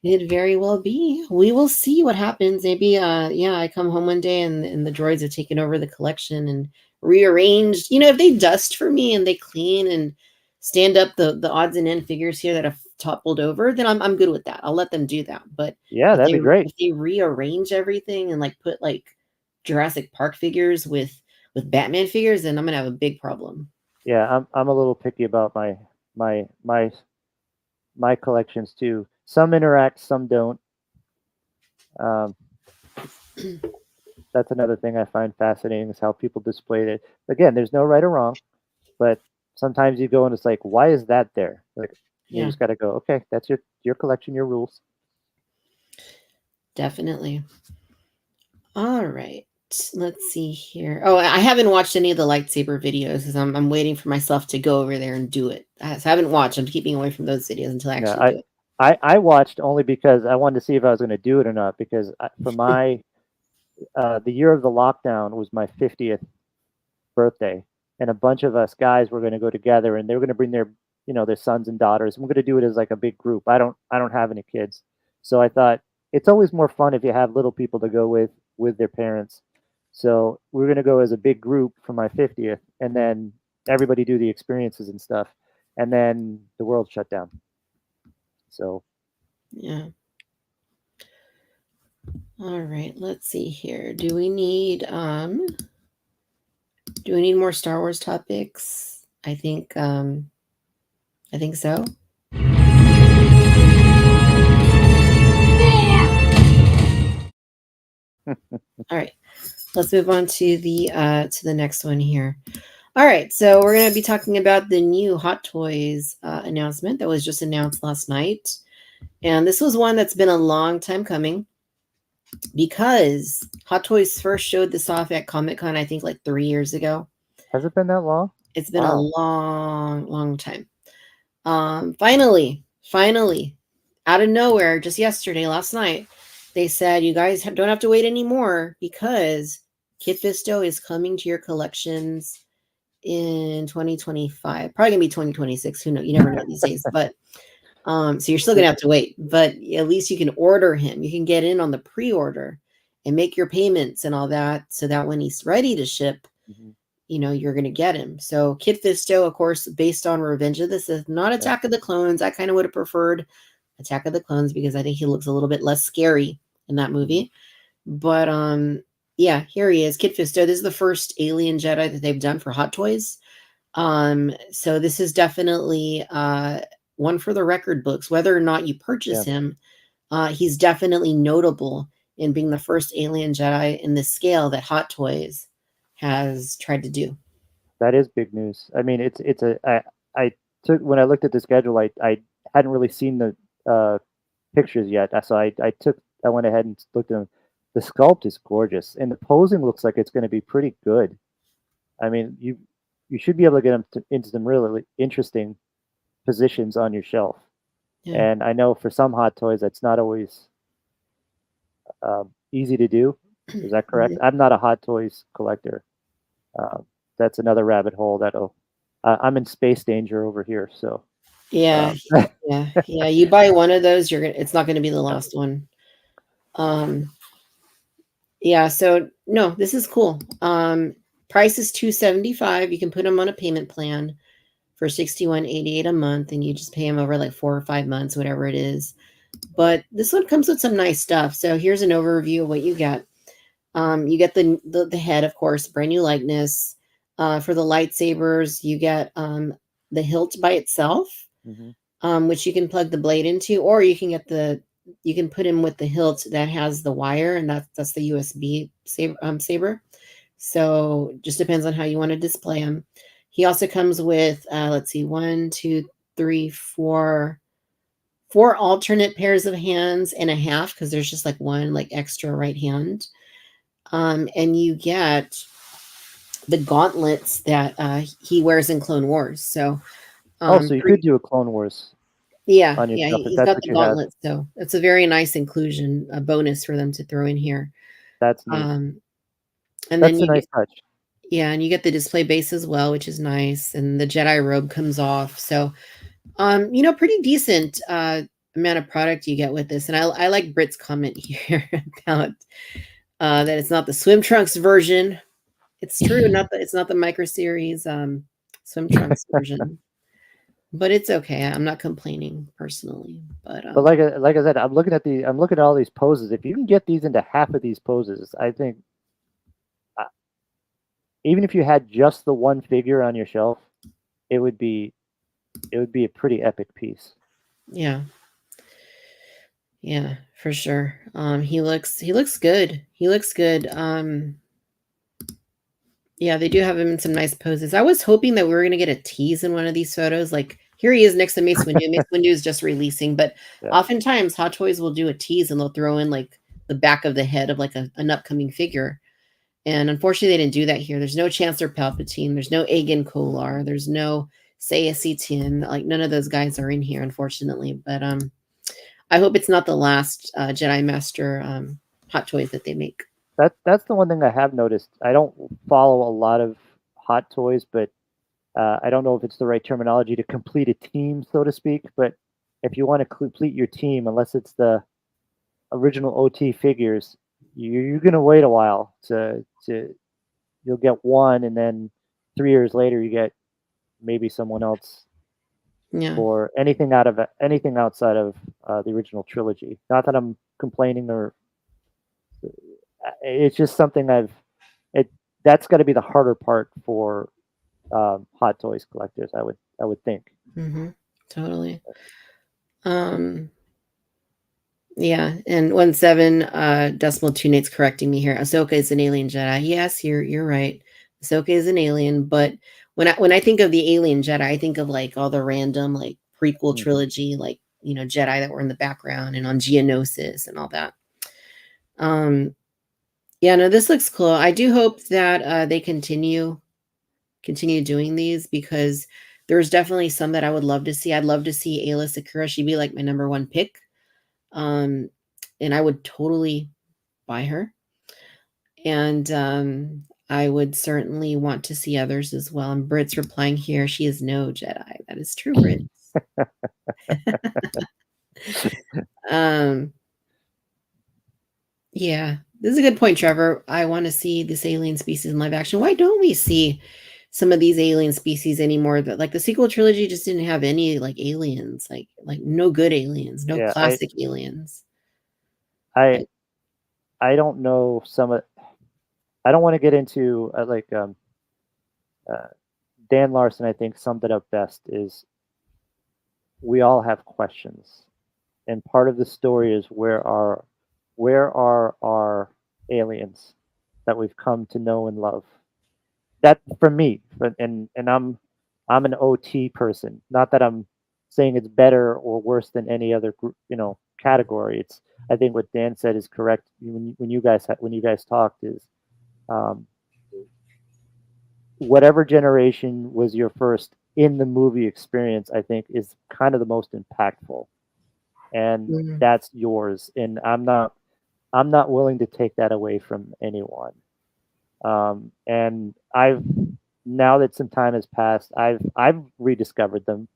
It very well be. We will see what happens. Maybe yeah, I come home one day and the droids have taken over the collection and rearranged. If they dust for me and they clean and stand up the odds and end figures here that have toppled over, then I'm good with that. I'll let them do that. But Yeah, if that'd be great. they rearrange everything and like put like Jurassic Park figures with Batman figures, then I'm gonna have a big problem. Yeah, I'm a little picky about my my my collections too. Some interact, some don't. Um, that's another thing I find fascinating is how people display it. Again, there's no right or wrong, but sometimes you go and it's like, why is that there? Like you Yeah, just got to go, okay, that's your collection, your rules. definitely. All right. Let's see here. Oh, I haven't watched any of the lightsaber videos because I'm waiting for myself to go over there and do it. So I haven't watched. I'm keeping away from those videos until I Yeah, actually do it. I watched only because I wanted to see if I was going to do it or not. Because for my the year of the lockdown was my 50th birthday, and a bunch of us guys were going to go together, and they were going to bring their their sons and daughters, and we're going to do it as like a big group. I don't have any kids, so I thought it's always more fun if you have little people to go with their parents. So we're going to go as a big group for my 50th, and then everybody do the experiences and stuff, and then the world shut down. So Yeah. All right. Let's see here. Do we need more Star Wars topics? I think so. All right. Let's move on to the next one here. All right, so we're going to be talking about the new Hot Toys announcement that was just announced last night. And this was one that's been a long time coming because Hot Toys first showed this off at Comic-Con, I think like 3 years ago. has it been that long? It's been a Wow. long time. Finally, out of nowhere, just yesterday, last night, they said, you guys don't have to wait anymore because Kit Fisto is coming to your collections in 2025. Probably gonna be 2026. Who knows? You never know these days. But so you're still gonna have to wait. But at least you can order him. You can get in on the pre-order and make your payments and all that, so that when he's ready to ship, Mhm. you're gonna get him. So Kit Fisto, of course, based on Revenge of the Sith, not Yeah. Attack of the Clones. I kind of would have preferred Attack of the Clones because I think he looks a little bit less scary in that movie. But yeah, here he is, Kit Fisto. This is the first Alien Jedi that they've done for Hot Toys. So this is definitely one for the record books. Whether or not you purchase Yeah. him, he's definitely notable in being the first Alien Jedi in this scale that Hot Toys has tried to do. That is big news. I mean, it's a I took when I looked at the schedule, I hadn't really seen the pictures yet, so I went ahead and looked at them. The sculpt is gorgeous, and the posing looks like it's going to be pretty good. I mean, you should be able to get them into some really interesting positions on your shelf. Yeah. And I know for some hot toys, that's not always easy to do. Is that correct? I'm not a hot toys collector. Um, that's another rabbit hole that'll. I'm in space danger over here, so Yeah. Yeah. You buy one of those, it's not gonna be the last one. Yeah, so no, this is cool. Price is $275. You can put them on a payment plan for $61.88 a month, and you just pay them over like 4 or 5 months, whatever it is. But this one comes with some nice stuff. So here's an overview of what you get. You get the head, of course, brand new likeness. For the lightsabers, you get the hilt by itself, which you can plug the blade into, or you can get you can put him with the hilt that has the wire, and that's the USB saber. So just depends on how you want to display him. He also comes with let's see, 1, 2, 3, 4 alternate pairs of hands and a half, because there's just like one like extra right hand. And you get the gauntlets that he wears in Clone Wars. So so you could do a Clone Wars yeah, on your shelf if he's that's got what the you have. gauntlets. So it's a very nice inclusion, a bonus for them to throw in here. That's neat. And That's then a you nice get, touch. yeah, and you get the display base as well, which is nice. And the Jedi robe comes off. So pretty decent amount of product you get with this. And I like Britt's comment here about that it's not the swim trunks version. It's true, it's not the micro series swim trunks version. But it's okay. I'm not complaining personally. But But like I said, I'm looking at all these poses. If you can get these into half of these poses, I think even if you had just the one figure on your shelf, it would be a pretty epic piece. yeah. Yeah, for sure. He looks good. He looks good. Yeah, they do have him in some nice poses. I was hoping that we were gonna get a tease in one of these photos. Like here he is next to Mace Windu. Mace Windu is just releasing, but Yeah. oftentimes Hot Toys will do a tease and they'll throw in like the back of the head of like an upcoming figure. And unfortunately, they didn't do that here. There's no Chancellor Palpatine. There's no Aegon Kolar. There's no Seiya Tin. Like none of those guys are in here, unfortunately. But I hope it's not the last Jedi Master Hot Toys that they make. That's the one thing I have noticed. I don't follow a lot of Hot Toys, but I don't know if it's the right terminology to complete a team, so to speak. But if you want to complete your team, unless it's the original OT figures, you're gonna wait a while to you'll get one, and then 3 years later you get maybe someone else Yeah. for anything outside of the original trilogy. Not that I'm complaining, or it's just something it that's got to be the harder part for Hot Toys collectors. I would think. Mm-hmm. Totally. Yeah, and 17 decimal 2 Nate's correcting me here. Ahsoka is an alien Jedi. Yes, you're right. Ahsoka is an alien, but when I think of the alien Jedi, I think of like all the random like prequel Mhm. trilogy, like Jedi that were in the background and on Geonosis and all that. Yeah, no, this looks cool. I do hope that they continue doing these because there's definitely some that I would love to see. I'd love to see Ayla Sakura. She'd be like my number one pick. And I would totally buy her. And I would certainly want to see others as well. And Brit's replying here, she is no Jedi. That is true, Brit. um, yeah, this is a good point, Trevor. I want to see this alien species in live action. Why don't we see some of these alien species anymore? That like the sequel trilogy just didn't have any like aliens, like no good aliens, no Yeah, classic aliens. I I don't know some of. I don't want to get into Dan Larson. I think summed it up best is we all have questions, and part of the story is where are our aliens that we've come to know and love. That for me, and I'm an OT person. Not that I'm saying it's better or worse than any other group, category. It's I think what Dan said is correct. When you guys talked is um, whatever generation was your first in the movie experience. I think is kind of the most impactful, and Mhm. that's yours. And I'm not willing to take that away from anyone. And now that some time has passed, I've rediscovered them,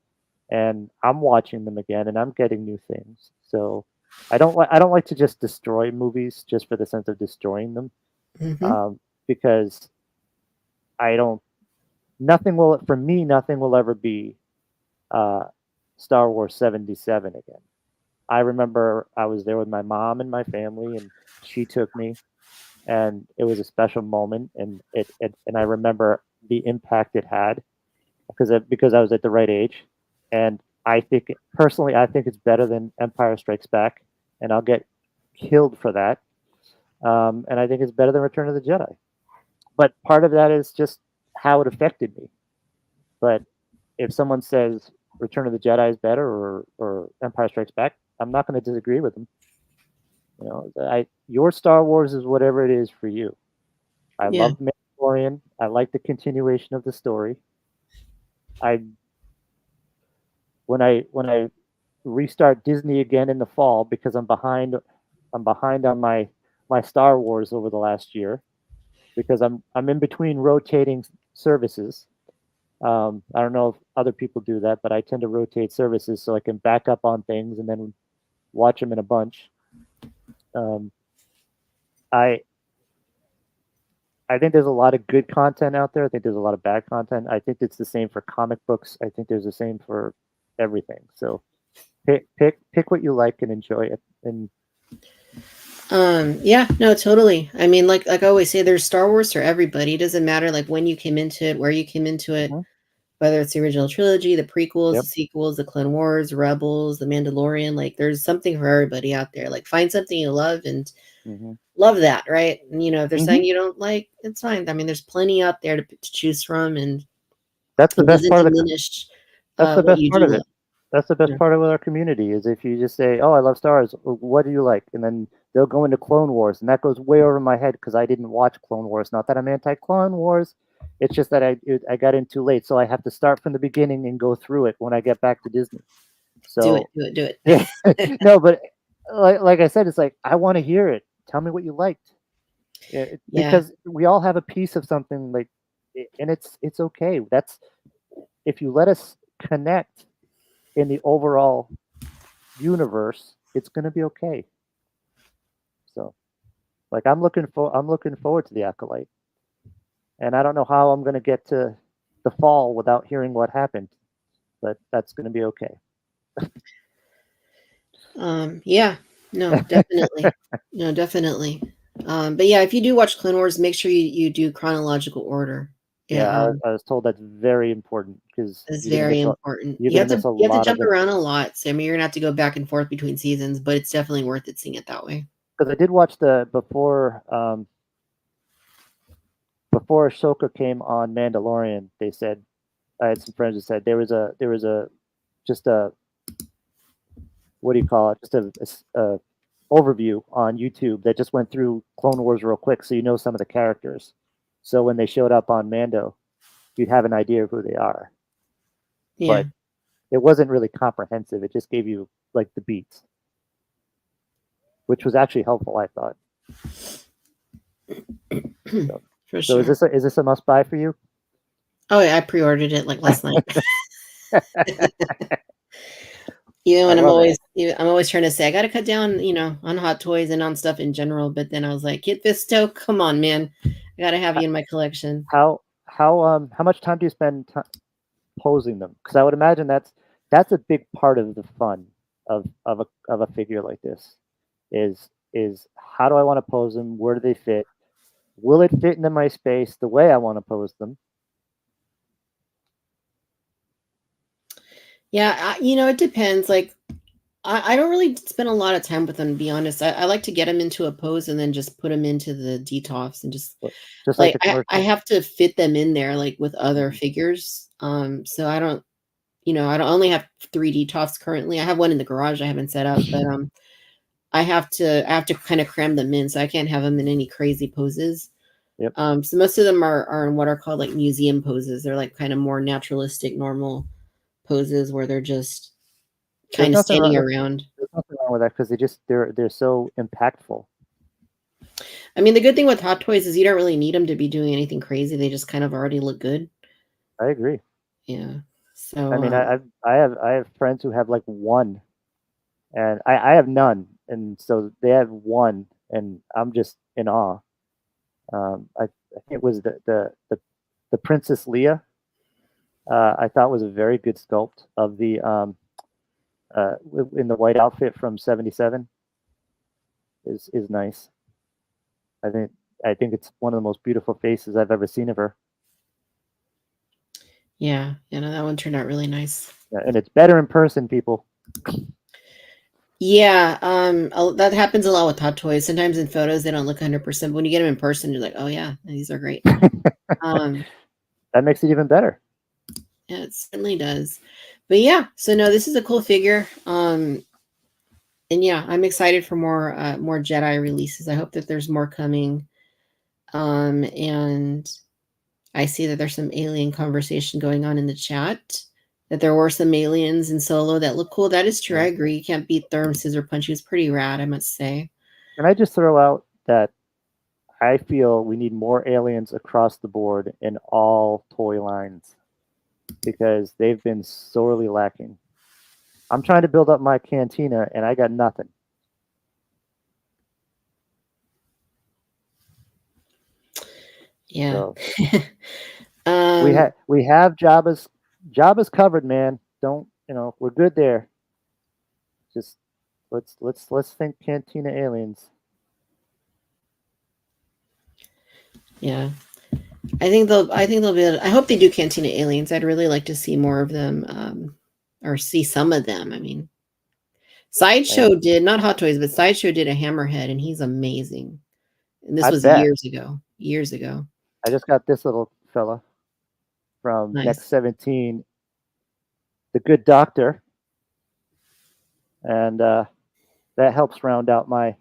and I'm watching them again, and I'm getting new things. So I don't like to just destroy movies just for the sense of destroying them, Mhm. because I don't. Nothing will ever be uh, Star Wars 77 again. I remember I was there with my mom and my family, and she took me, and it was a special moment, and I remember the impact it had because I was at the right age, and I think it's better than Empire Strikes Back, and I'll get killed for that. And I think it's better than Return of the Jedi. But part of that is just how it affected me. But if someone says Return of the Jedi is better or Empire Strikes Back, I'm not going to disagree with them. Your Star Wars is whatever it is for you. I Yeah. love Mandalorian. I like the continuation of the story. I when I restart Disney again in the fall because I'm behind on my Star Wars over the last year because I'm in between rotating services. I don't know if other people do that, but I tend to rotate services so I can back up on things and then watch them in a bunch. Um, I I think there's a lot of good content out there. I think there's a lot of bad content. I think it's the same for comic books. I think there's the same for everything. So pick what you like and enjoy it. And Yeah, no, totally. I mean, like I always say, there's Star Wars for everybody. It doesn't matter like when you came into it, where you came into it. Mhm. whether it's the original trilogy, the prequels, Yep. the sequels, the Clone Wars, Rebels, the Mandalorian. Like, there's something for everybody out there. Like, find something you love and Mhm. love that, right? And, if there's Mhm. something you don't like, it's fine. I mean, there's plenty out there to choose from, and That's the it best doesn't part of the diminish That's the what best you part do of it. love. That's the best Yeah. part of our community is if you just say, "Oh, I love Star Wars. What do you like?" And then they'll go into Clone Wars, and that goes way over my head because I didn't watch Clone Wars. Not that I'm anti-Clone Wars, it's just that I got in too late, so I have to start from the beginning and go through it when I get back to Disney. Do it, So do it, do it. yeah, no, but like I said, it's like I want to hear it. Tell me what you liked, Yeah. because we all have a piece of something like, and it's okay. That's if you let us connect in the overall universe, it's going to be okay. So, like, I'm looking forward to the Acolyte, and I don't know how I'm going to get to the fall without hearing what happened, but that's going to be okay. Yeah. No, definitely. No, definitely. But yeah, if you do watch Clone Wars, make sure you do chronological order. Yeah, Yeah, I was told that's very important because it's very important. you're gonna miss a You have to lot of jump the. around a lot. So I mean, you're gonna have to go back and forth between seasons, but it's definitely worth it seeing it that way. Because I did watch the before Ahsoka came on Mandalorian. They said I had some friends that said there was a just a what do you call it? Just a overview on YouTube that just went through Clone Wars real quick, so you know some of the characters. So when they showed up on Mando, you'd have an idea of who they are. Yeah. But it wasn't really comprehensive. It just gave you like the beats, which was actually helpful, I thought. So, For so sure. is this a must buy for you? Oh yeah, I pre-ordered it like last night. I And love it. I'm always trying to say I got to cut down, on hot toys and on stuff in general. But then I was like, Kit Fisto, come on, man, I got to have you in my collection. How much time do you spend posing them? Because I would imagine that's a big part of the fun of a figure like this. Is how do I want to pose them? Where do they fit? Will it fit into my space the way I want to pose them? Yeah, it depends. Like, I don't really spend a lot of time with them, to be honest. I like to get them into a pose and then just put them into the DTOFs and just Just like like the I commercial. have to fit them in there like with other Mhm. figures. So I don't only have 3D tops currently. I have one in the garage I haven't set up, but I have to kind of cram them in, so I can't have them in any crazy poses. Yep. So most of them are in what are called like museum poses. They're like kind of more naturalistic, normal poses where they're just There's kind of nothing standing wrong. around. There's nothing wrong with that because they're so impactful. I mean, the good thing with Hot Toys is you don't really need them to be doing anything crazy. They just kind of already look good. I agree. Yeah. So I mean, I have friends who have like one, and I have none, and so they have one, and I'm just in awe. I think it was the Princess Leia. I thought was a very good sculpt of the in the white outfit from '77 is nice. I think I think it's one of the most beautiful faces I've ever seen of her. yeah, that one turned out really nice. Yeah, and it's better in person, people. Yeah, that happens a lot with Hot Toys. Sometimes in photos they don't look 100%, but when you get them in person, you're like, oh yeah, these are great. Um, That makes it even better. yeah, it certainly does. But yeah, so no, this is a cool figure. And yeah, I'm excited for more Jedi releases. I hope that there's more coming. And I see that there's some alien conversation going on in the chat. That there were some aliens in Solo that look cool. That is true. I Yeah. agree. You can't beat Therm Scissor Punch. He was pretty rad, I must say. Can I just throw out that I feel we need more aliens across the board in all toy lines because they've been sorely lacking. I'm trying to build up my cantina and I got nothing. Yeah. So we have Jabba's covered, man. Don't we're good there. Just let's think cantina aliens. Yeah. I think they'll be. I hope they do Cantina aliens. I'd really like to see more of them, or see some of them. I mean, Sideshow did not Hot Toys, but Sideshow did a Hammerhead, and he's amazing. And this I was bet. years ago. Years ago. I just got this little fella from Nice. Next 17, the Good Doctor, and that helps round out my,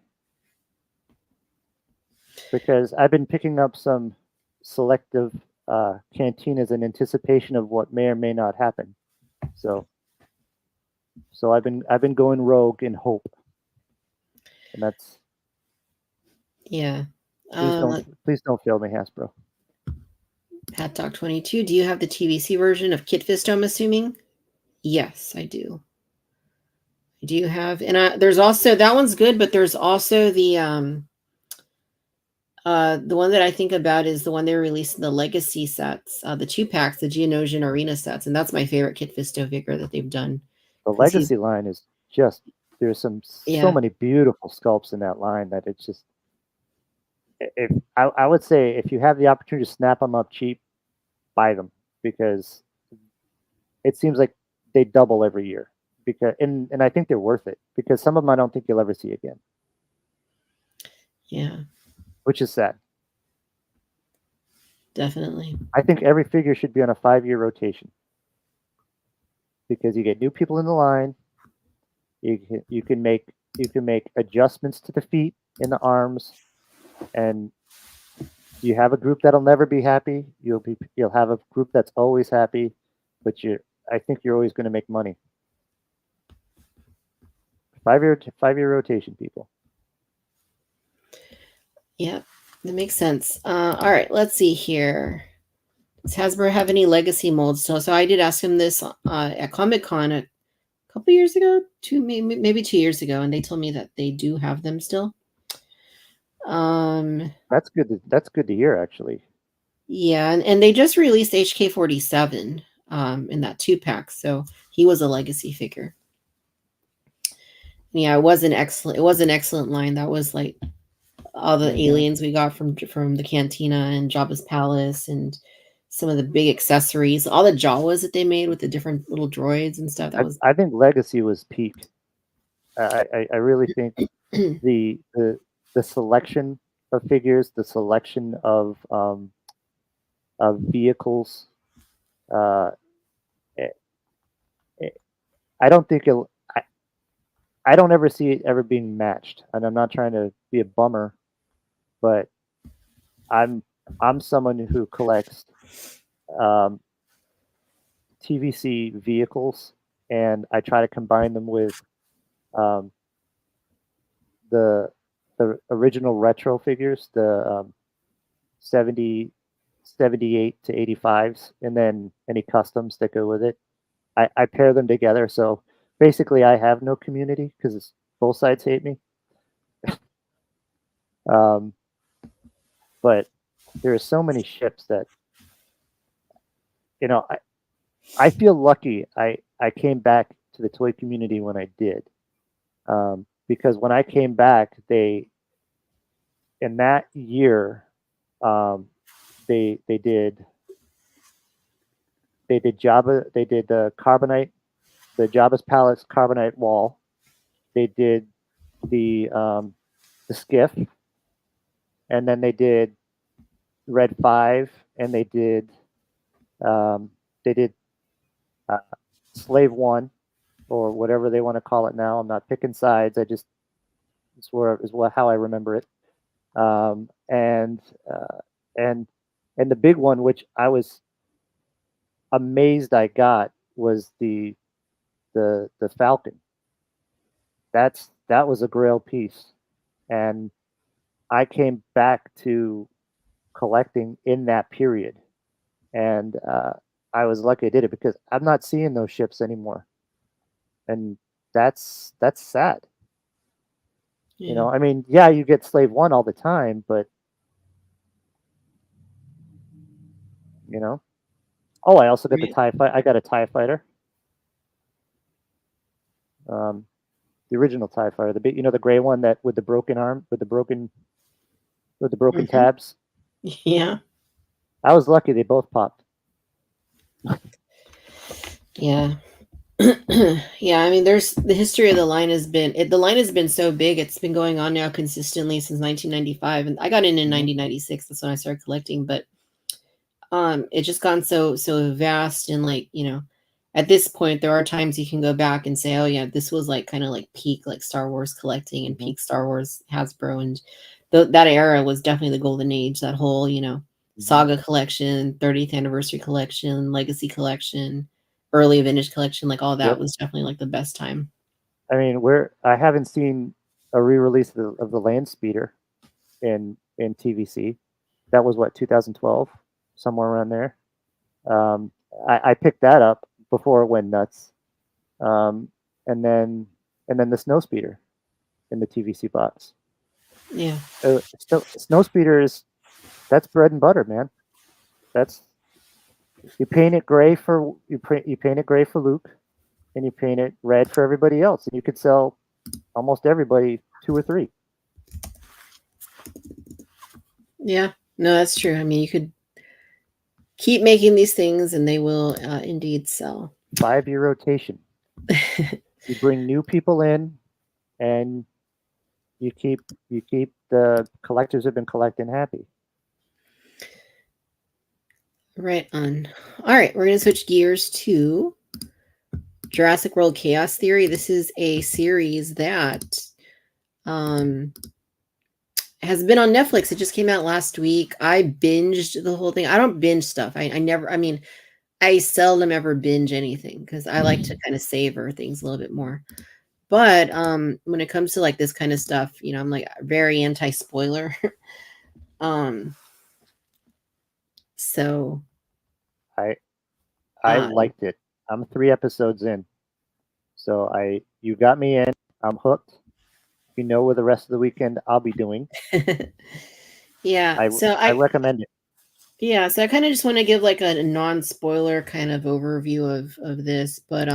because I've been picking up some selective cantinas in anticipation of what may or may not happen. So I've been going rogue in hope, and that's Yeah. please don't fail me, Hasbro. Pat Talk 22. Do you have the TVC version of Kit Fisto, I'm assuming? Yes, I do. Do you have, and there's also, that one's good, but there's also the one that I think about is the one they released in the Legacy sets, the 2-packs, the Geonosian Arena sets, and that's my favorite Kit Fisto figure that they've done. The Legacy line is just, there's so many beautiful sculpts in that line that it's just, if I would say if you have the opportunity to snap them up cheap, buy them, because it seems like they double every year. Because and I think they're worth it, because some of them I don't think you'll ever see again. Yeah. Which is sad. Definitely. I think every figure should be on a 5-year rotation, because you get new people in the line. You can make adjustments to the feet and the arms, and you have a group that'll never be happy. You'll have a group that's always happy, but I think you're always going to make money. 5-year rotation, people. Yep, that makes sense. All right, let's see here. Does Hasbro have any legacy molds? So I did ask him this at Comic-Con a couple years ago, maybe 2 years ago, and they told me that they do have them still. That's good. That's good to hear, actually. Yeah, and they just released HK-47 in that 2-pack, so he was a legacy figure. Yeah, it was an excellent line. That was like all the aliens we got from the Cantina and Jabba's palace, and some of the big accessories, all the Jawas that they made with the different little droids and stuff. I think Legacy was peak. I really think the selection of figures, the selection of vehicles. I don't think I don't ever see it ever being matched, and I'm not trying to be a bummer, but I'm someone who collects TVC vehicles, and I try to combine them with the original retro figures, the 78 to 85s, and then any customs that go with it. I pair them together, so basically I have no community because both sides hate me. But there are so many ships that, I feel lucky I came back to the toy community when I did, because when I came back, in that year, they did Jabba, they did the Jabba's Palace Carbonite wall, they did the skiff, and then they did Red 5, and they did Slave 1, or whatever they want to call it now. I'm not picking sides. It's how I remember it. And the big one, which I was amazed I got, was the Falcon. That was a Grail piece, and I came back to collecting in that period, and I was lucky I did it, because I'm not seeing those ships anymore, and that's sad. Yeah. I mean, yeah, you get Slave 1 all the time, but oh, I also got the TIE Fighter. I got a TIE Fighter, the original TIE Fighter, the big, the gray one that with the broken arm, with the broken tabs. Yeah. I was lucky they both popped. Yeah. Yeah, I mean, there's the history of the line has been the line has been so big. It's been going on now consistently since 1995, and I got in Mhm. 1996. That's when I started collecting, but it's just gone so vast, and like, at this point there are times you can go back and say, oh yeah, this was like kind of like peak like Star Wars collecting and Mhm. peak Star Wars Hasbro, and that era was definitely the golden age. That whole, Mhm. saga collection, 30th anniversary collection, legacy collection, early vintage collection, like all that Yep. was definitely like the best time. I mean, I haven't seen a re-release of the Land Speeder in TVC. That was what, 2012, somewhere around there. Um, I picked that up before it went nuts, um, and then the Snow Speeder in the TVC box. Yeah. Snow Speeder that's bread and butter, man. That's you paint it gray for you paint it gray for Luke, and you paint it red for everybody else, and you could sell almost everybody two or three. Yeah. No, that's true. I mean, you could keep making these things and they will indeed sell. 5-year rotation. You bring new people in, and you keep the collectors have been collecting happy. Right on. All right, we're going to switch gears to Jurassic World Chaos Theory. This is a series that um, has been on Netflix. It just came out last week. I binged the whole thing. I don't binge stuff. I never, I mean, I seldom ever binge anything because I like to kind of savor things a little bit more. But when it comes to like this kind of stuff, I'm like very anti-spoiler. um, so I I uh, liked it. I'm 3 episodes in, so you got me in. I'm hooked. You know what the rest of the weekend I'll be doing. yeah. I So I I recommend it. Yeah, so I kind of just want to give like a non-spoiler kind of overview of this, but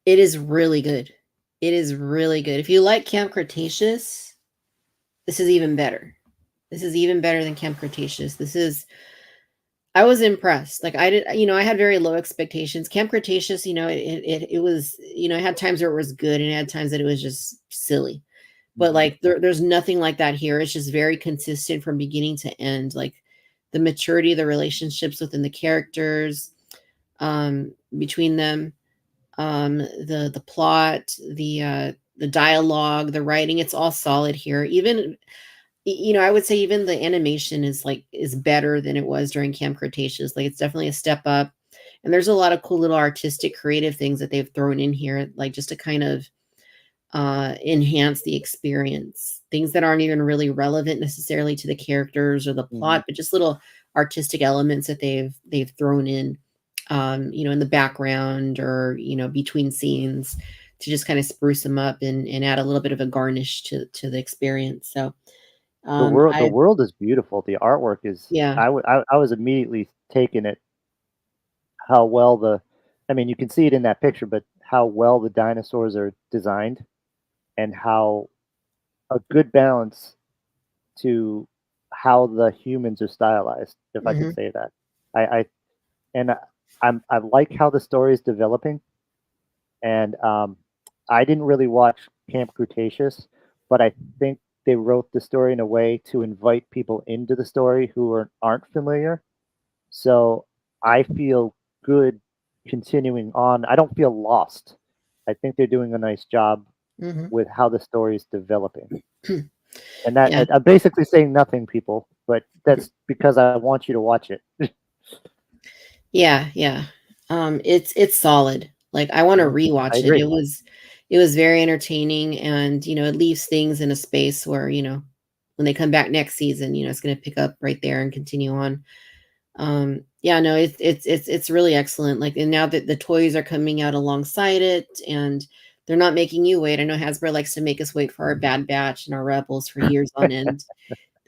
it is really good. It is really good. If you like Camp Cretaceous, this is even better. This is even better than Camp Cretaceous. I was impressed. Like I had very low expectations. Camp Cretaceous, it was, it had times where it was good and it had times that it was just silly. But Mhm. like there's nothing like that here. It's just very consistent from beginning to end. Like the maturity of the relationships within the characters, between them, the plot, the dialogue, the writing, it's all solid here. Even, I would say even the animation is better than it was during Camp Cretaceous. Like it's definitely a step up. And there's a lot of cool little artistic creative things that they've thrown in here, like just to kind of enhance the experience. Things that aren't even really relevant necessarily to the characters or the Mhm. plot, but just little artistic elements that they've thrown in, in the background or between scenes to just kind of spruce them up and add a little bit of a garnish to the experience. So The I world is beautiful. The artwork is. yeah. I was immediately taken at how well I mean, you can see it in that picture, but how well the dinosaurs are designed, and how a good balance to how the humans are stylized, if I could Mhm. say that. I and I like how the story is developing, and I didn't really watch Camp Cretaceous, but I think they wrote the story in a way to invite people into the story who aren't familiar. So I feel good continuing on. I don't feel lost. I think they're doing a nice job Mhm. with how the story is developing. And that Yeah. I'm basically saying nothing, people, but that's because I want you to watch it. Yeah, yeah. It's solid. Like I want to Mhm. I rewatch it. agree. It was very entertaining, and it leaves things in a space where, when they come back next season, it's going to pick up right there and continue on. Yeah, no, it's really excellent. Like, and now that the toys are coming out alongside it, and they're not making you wait. I know Hasbro likes to make us wait for our Bad Batch and our Rebels for years on end.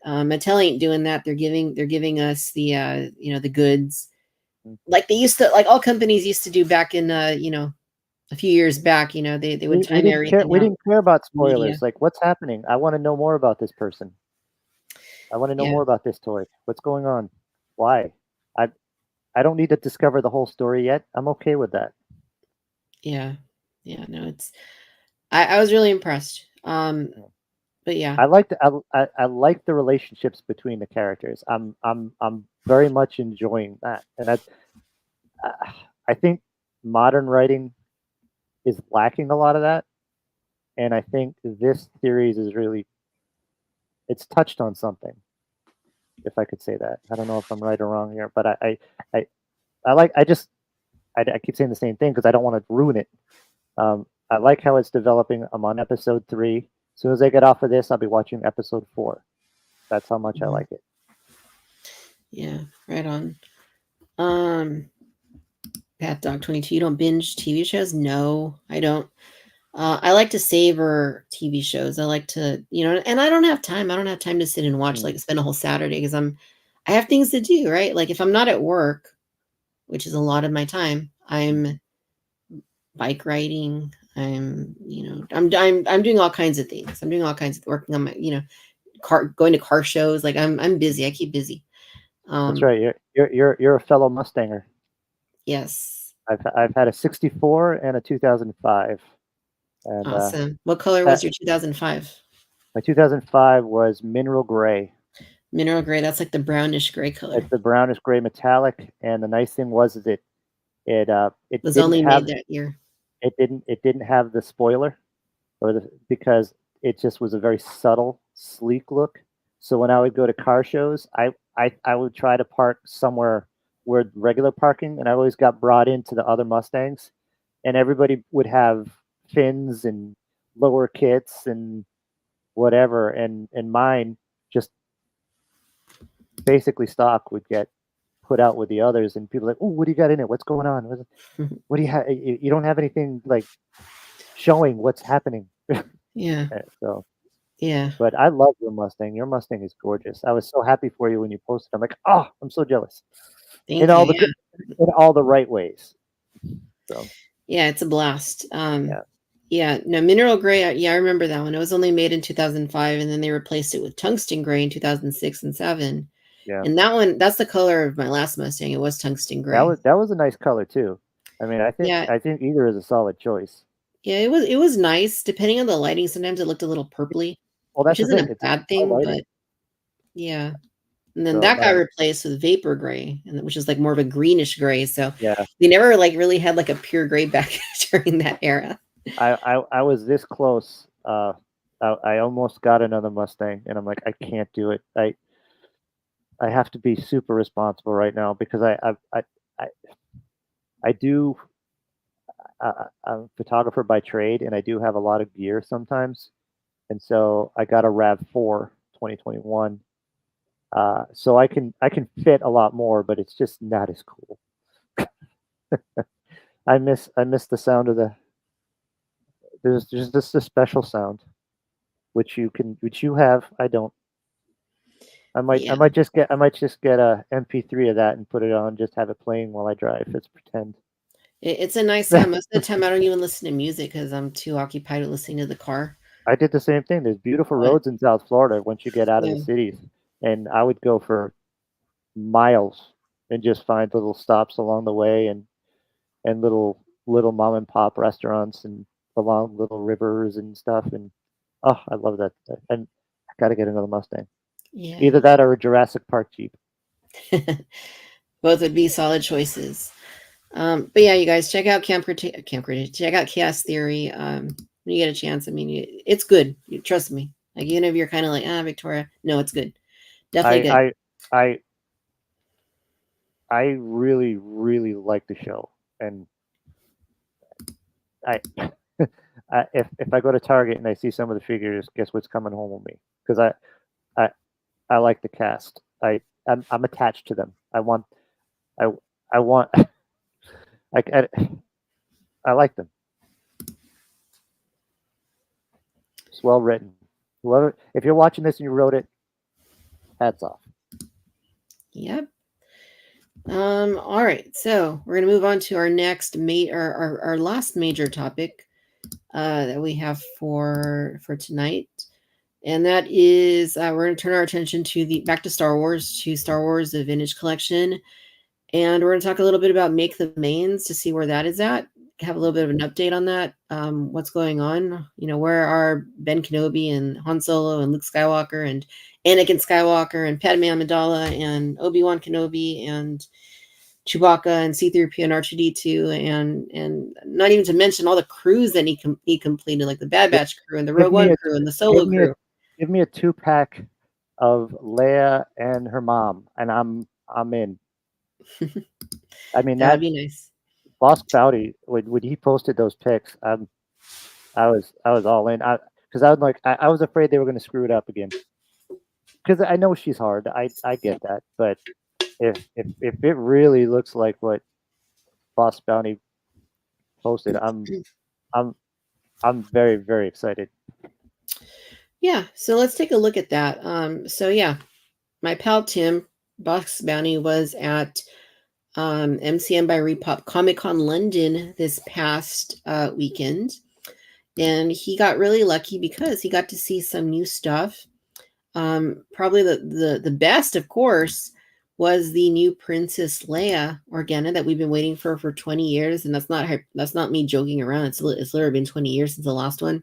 Mattel ain't doing that. They're giving us the goods like they used to, like all companies used to do back in a few years back. They would We time didn't care. everything We out didn't care about media. spoilers. Like, what's happening? I want to know more about this person. I want to know Yeah. more about this toy. What's going on? Why? I I don't need to discover the whole story yet. I'm okay with that. Yeah. Yeah. No, I was really impressed. But yeah. I like I like the relationships between the characters. I'm very much enjoying that, and I think modern writing is lacking a lot of that, and I think this series is really it's touched on something, if I could say that. I don't know if I'm right or wrong here, but I, I like I keep saying the same thing because I don't want to ruin it. I like how it's developing. I'm on episode 3. As soon as I get off of this, I'll be watching episode 4. That's how much I Mhm. like it. Yeah. Right on. Um, Pat Dog 22. You don't binge TV shows? No, I don't. I like to savor TV shows. I like to, and I don't have time. I don't have time to sit and watch, Mm, like, spend a whole Saturday because I have things to do, right? Like if I'm not at work, which is a lot of my time, I'm bike riding. I'm doing all kinds of things. I'm doing all kinds of working on my, car, going to car shows. Like I'm busy. I keep busy. that's Um, right. You're a fellow Mustanger. yes. I've had a '64 and a 2005, and Awesome. What color uh, was your 2005? my 2005 was mineral gray. Mineral gray. That's like the brownish gray It's color. the brownish gray metallic, and the nice thing was is it Was didn't only have made that year. it didn't have the spoiler or the because it just was a very subtle, sleek look. So when I would go to car shows, I would try to park somewhere where regular parking, and I always got brought into the other Mustangs, and everybody would have fins and lower kits and whatever, and mine just basically stock would get put out with the others, and people are like, oh, what do you got in it? What's going on? What do you have? You don't have anything like showing what's happening. Yeah. So, Yeah. but I love your Mustang. Your Mustang is gorgeous. I was so happy for you when you posted. I'm like, oh, I'm so jealous in Thank you. all the Yeah. good, in all the right ways. So Yeah, it's a blast. yeah, Yeah, no, mineral gray. Yeah, I remember that one. It was only made in 2005, and then they replaced it with tungsten gray in 2006 and 7. yeah, And that one, that's the color of my last Mustang. It was tungsten gray. that was a nice color too. I mean, Yeah, I think either is a solid choice. yeah, it was nice. Depending on the lighting, sometimes it looked a little purpley, Well, which that's the isn't thing. a It's bad all thing, lighting. but yeah. And then So that got replaced with vapor gray, which is like more of a greenish gray. So yeah, they never like really had like a pure gray back during that era. I was this close. I almost got another Mustang, and I'm like, I can't do it. I have to be super responsible right now because I, I do. I'm a photographer by trade, and I do have a lot of gear sometimes. And so I got a Rav4 2021. So I can fit a lot more, but it's just not as cool. I miss the sound of the there's just a special sound which you have. I don't. Yeah. I might just get a MP3 of that and put it on, just have it playing while I drive. It's pretend. It's a nice sound. Most of the time, I don't even listen to music because I'm too occupied with listening to the car. I did the same thing. There's beautiful But roads in South Florida once you get out of the yeah, cities, and I would go for miles and just find little stops along the way and little mom and pop restaurants and along little rivers and stuff. And oh, I love that. And I got to get another Mustang. yeah. Either that or a Jurassic Park Jeep. Both would be solid choices. But yeah, you guys check out check out Chaos Theory. When you get a chance, I mean, it's good. Trust me. Like even if you're kind of like, Victoria, no, it's good. Definitely good. I I really like the show, and I, if I go to Target and I see some of the figures, guess what's coming home with me? Because I I like the cast. I'm attached to them. I I want I I like them. It's well written. Whoever, if you're watching this and you wrote it, hats off. Yep. All right. So we're gonna move on to our next our last major topic that we have for tonight. And that is, we're going to turn our attention to back to Star Wars, the Vintage Collection. And we're going to talk a little bit about Make the Mains to see where that is at. Have a little bit of an update on that. What's going on? Where are Ben Kenobi and Han Solo and Luke Skywalker and Anakin Skywalker and Padme Amidala and Obi-Wan Kenobi and Chewbacca and C-3PO and R2-D2 and not even to mention all the crews that he completed, like the Bad Batch crew and the Rogue One crew and the Solo crew. Give me a 2-pack of Leia and her mom, and I'm in. I mean, that'd be nice. Boss Bounty, when he posted those pics, I was all in. Because I was afraid they were going to screw it up again. Because I know she's hard. I get that, but if it really looks like what Boss Bounty posted, I'm very, very excited. Yeah, so let's take a look at that. So yeah, my pal Tim, Boss Bounty, was at MCM by Repop Comic-Con London this past weekend, and he got really lucky because he got to see some new stuff. Probably the best, of course, was the new Princess Leia Organa that we've been waiting for 20 years, and that's not me joking around. It's literally been 20 years since the last one.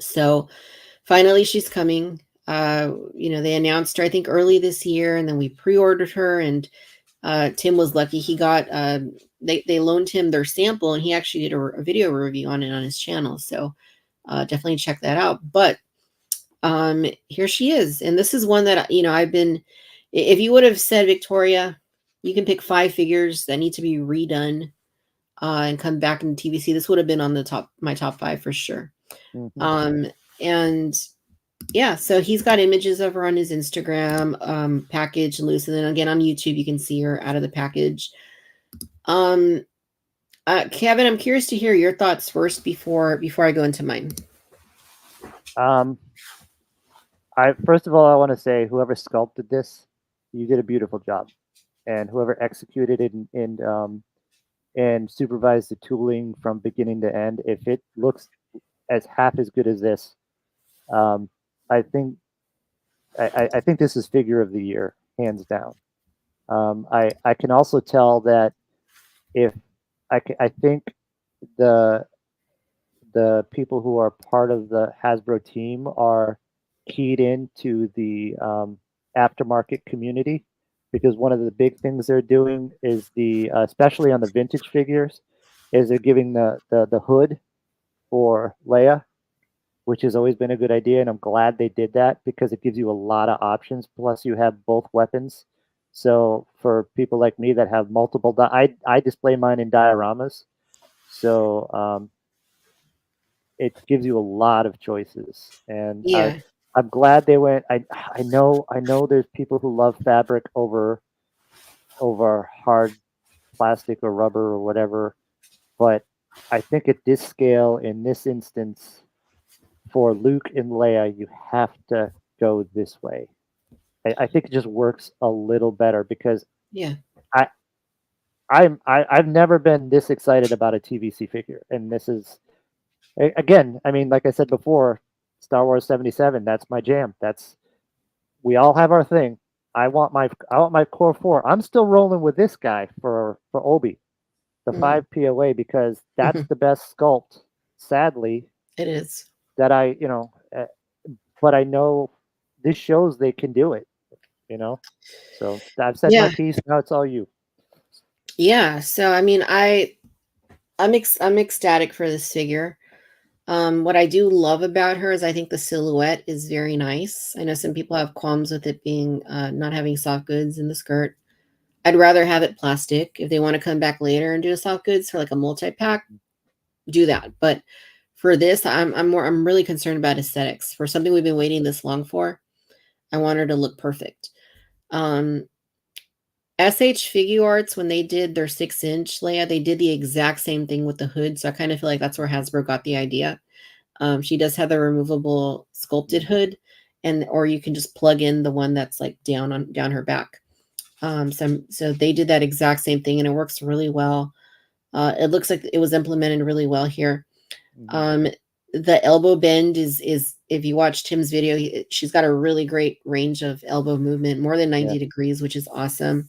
So finally she's coming. They announced her, I think, early this year, and then we pre-ordered her, and Tim was lucky. He got they loaned him their sample, and he actually did a video review on it on his channel. So definitely check that out. But here she is, and this is one that I've been. If you would have said, Victoria, you can pick 5 figures that need to be redone and come back in TVC, this would have been on my top 5 for sure. Mm-hmm. And yeah, so he's got images of her on his Instagram, package loose, and then again on YouTube you can see her out of the package. Kevin, I'm curious to hear your thoughts first before I go into mine. First of all, I want to say whoever sculpted this, you did a beautiful job, and whoever executed it and supervised the tooling from beginning to end, if it looks as half as good as this, I think this is figure of the year, hands down. I can also tell that I think the people who are part of the Hasbro team are keyed into the aftermarket community, because one of the big things they're doing is especially on the vintage figures, is they're giving the hood for Leia, which has always been a good idea, and I'm glad they did that because it gives you a lot of options. Plus, you have both weapons. So for people like me that have multiple, I display mine in dioramas, so it gives you a lot of choices. And yeah. I'm glad they went. I know there's people who love fabric over hard plastic or rubber or whatever, but I think at this scale, in this instance, for Luke and Leia, you have to go this way. I think it just works a little better because I've never been this excited about a TVC figure, and this is, again, I mean, like I said before, Star Wars 77. That's my jam. We all have our thing. I want my core 4. I'm still rolling with this guy for Obi, the 5 POA, because that's the best sculpt. Sadly, it is. That but I know this shows they can do it. So I've said my piece. Now it's all you. Yeah. So I mean, I'm ecstatic for this figure. What I do love about her is I think the silhouette is very nice. I know some people have qualms with it being not having soft goods in the skirt. I'd rather have it plastic. If they want to come back later and do a soft goods for like a multi-pack, do that. But for this, I'm really concerned about aesthetics. For something we've been waiting this long for, I want her to look perfect. SH Figure Arts, when they did their 6-inch Leia, they did the exact same thing with the hood. So I kind of feel like that's where Hasbro got the idea. She does have the removable sculpted hood, or you can just plug in the one that's like down her back. So they did that exact same thing, and it works really well. It looks like it was implemented really well here. The elbow bend is if you watch Tim's video, she's got a really great range of elbow movement, more than 90 degrees, which is awesome.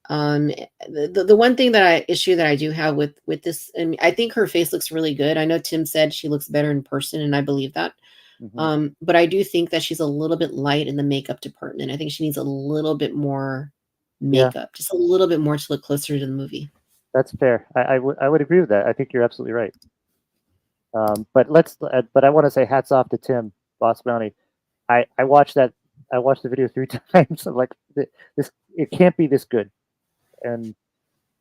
The one thing issue that I do have with this, and I think her face looks really good. I know Tim said she looks better in person, and I believe that. But I do think that she's a little bit light in the makeup department. I think she needs a little bit more makeup, just a little bit more to look closer to the movie. That's fair. I would agree with that. I think you're absolutely right. But I want to say hats off to Tim Boss Bounty. I watched that. I watched the video 3 times. I'm like, this it can't be this good, and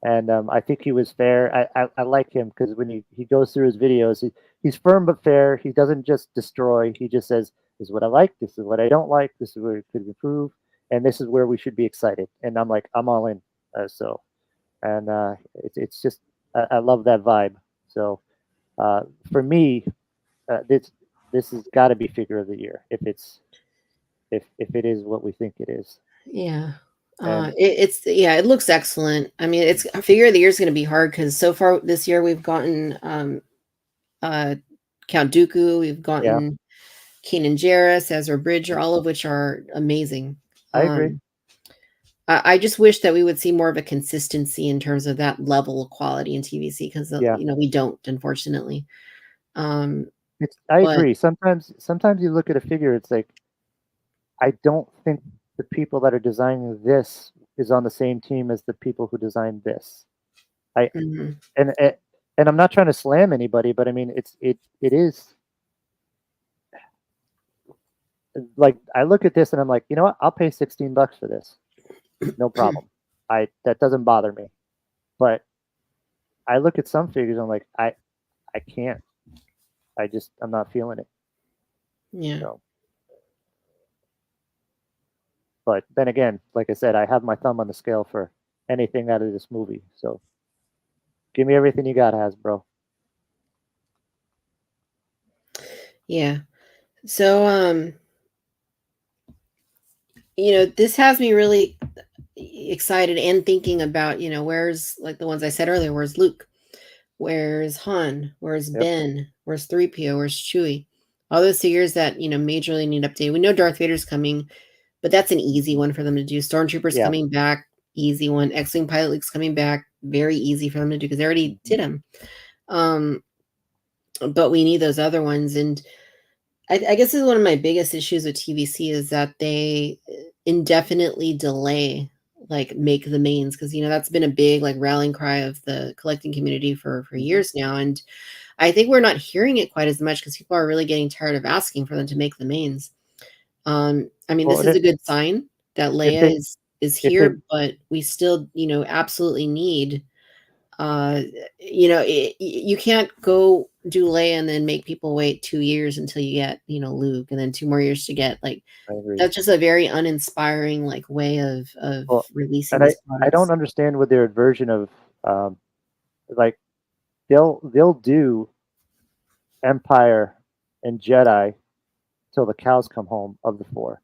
I think he was fair. I like him because when he goes through his videos, he's firm but fair. He doesn't just destroy. He just says, "This is what I like. This is what I don't like. This is where it could improve, and this is where we should be excited." And I'm like, I'm all in. It's just I love that vibe. So for me, this has got to be figure of the year if it is what we think it is. Yeah. It looks excellent. I mean, it's figure of the year is going to be hard because so far this year we've gotten Count Dooku, we've gotten Kanan Jarrus, Ezra Bridger, all of which are amazing. I agree. I just wish that we would see more of a consistency in terms of that level of quality in TVC because we don't, unfortunately. I agree. Sometimes you look at a figure, it's like I don't think the people that are designing this is on the same team as the people who designed this. And I'm not trying to slam anybody, but I mean it is like I look at this and I'm like, you know what? I'll pay $16 for this. No problem. That doesn't bother me. But I look at some figures, I'm like, I can't. I'm not feeling it. Yeah. So. But then again, like I said, I have my thumb on the scale for anything out of this movie. So give me everything you got, Hasbro. Yeah. So, this has me really excited and thinking about, where's like the ones I said earlier, where's Luke? Where's Han? Where's Ben? Where's 3PO? Where's Chewie? All those figures that, majorly need update. We know Darth Vader's coming, but that's an easy one for them to do. Stormtroopers coming back, easy one. X-Wing Pilot Luke's coming back, very easy for them to do because they already did them. But we need those other ones. And I guess this is one of my biggest issues with TVC is that they indefinitely delay make the mains because that's been a big rallying cry of the collecting community for years now, and I think we're not hearing it quite as much because people are really getting tired of asking for them to make the mains. I mean, this is a good sign that Leia is here, but we still absolutely need you can't go do Leia and then make people wait 2 years until you get Luke and then 2 more years to get that's just a very uninspiring way of releasing these products. I don't understand with their version of they'll do Empire and Jedi till the cows come home of the 4,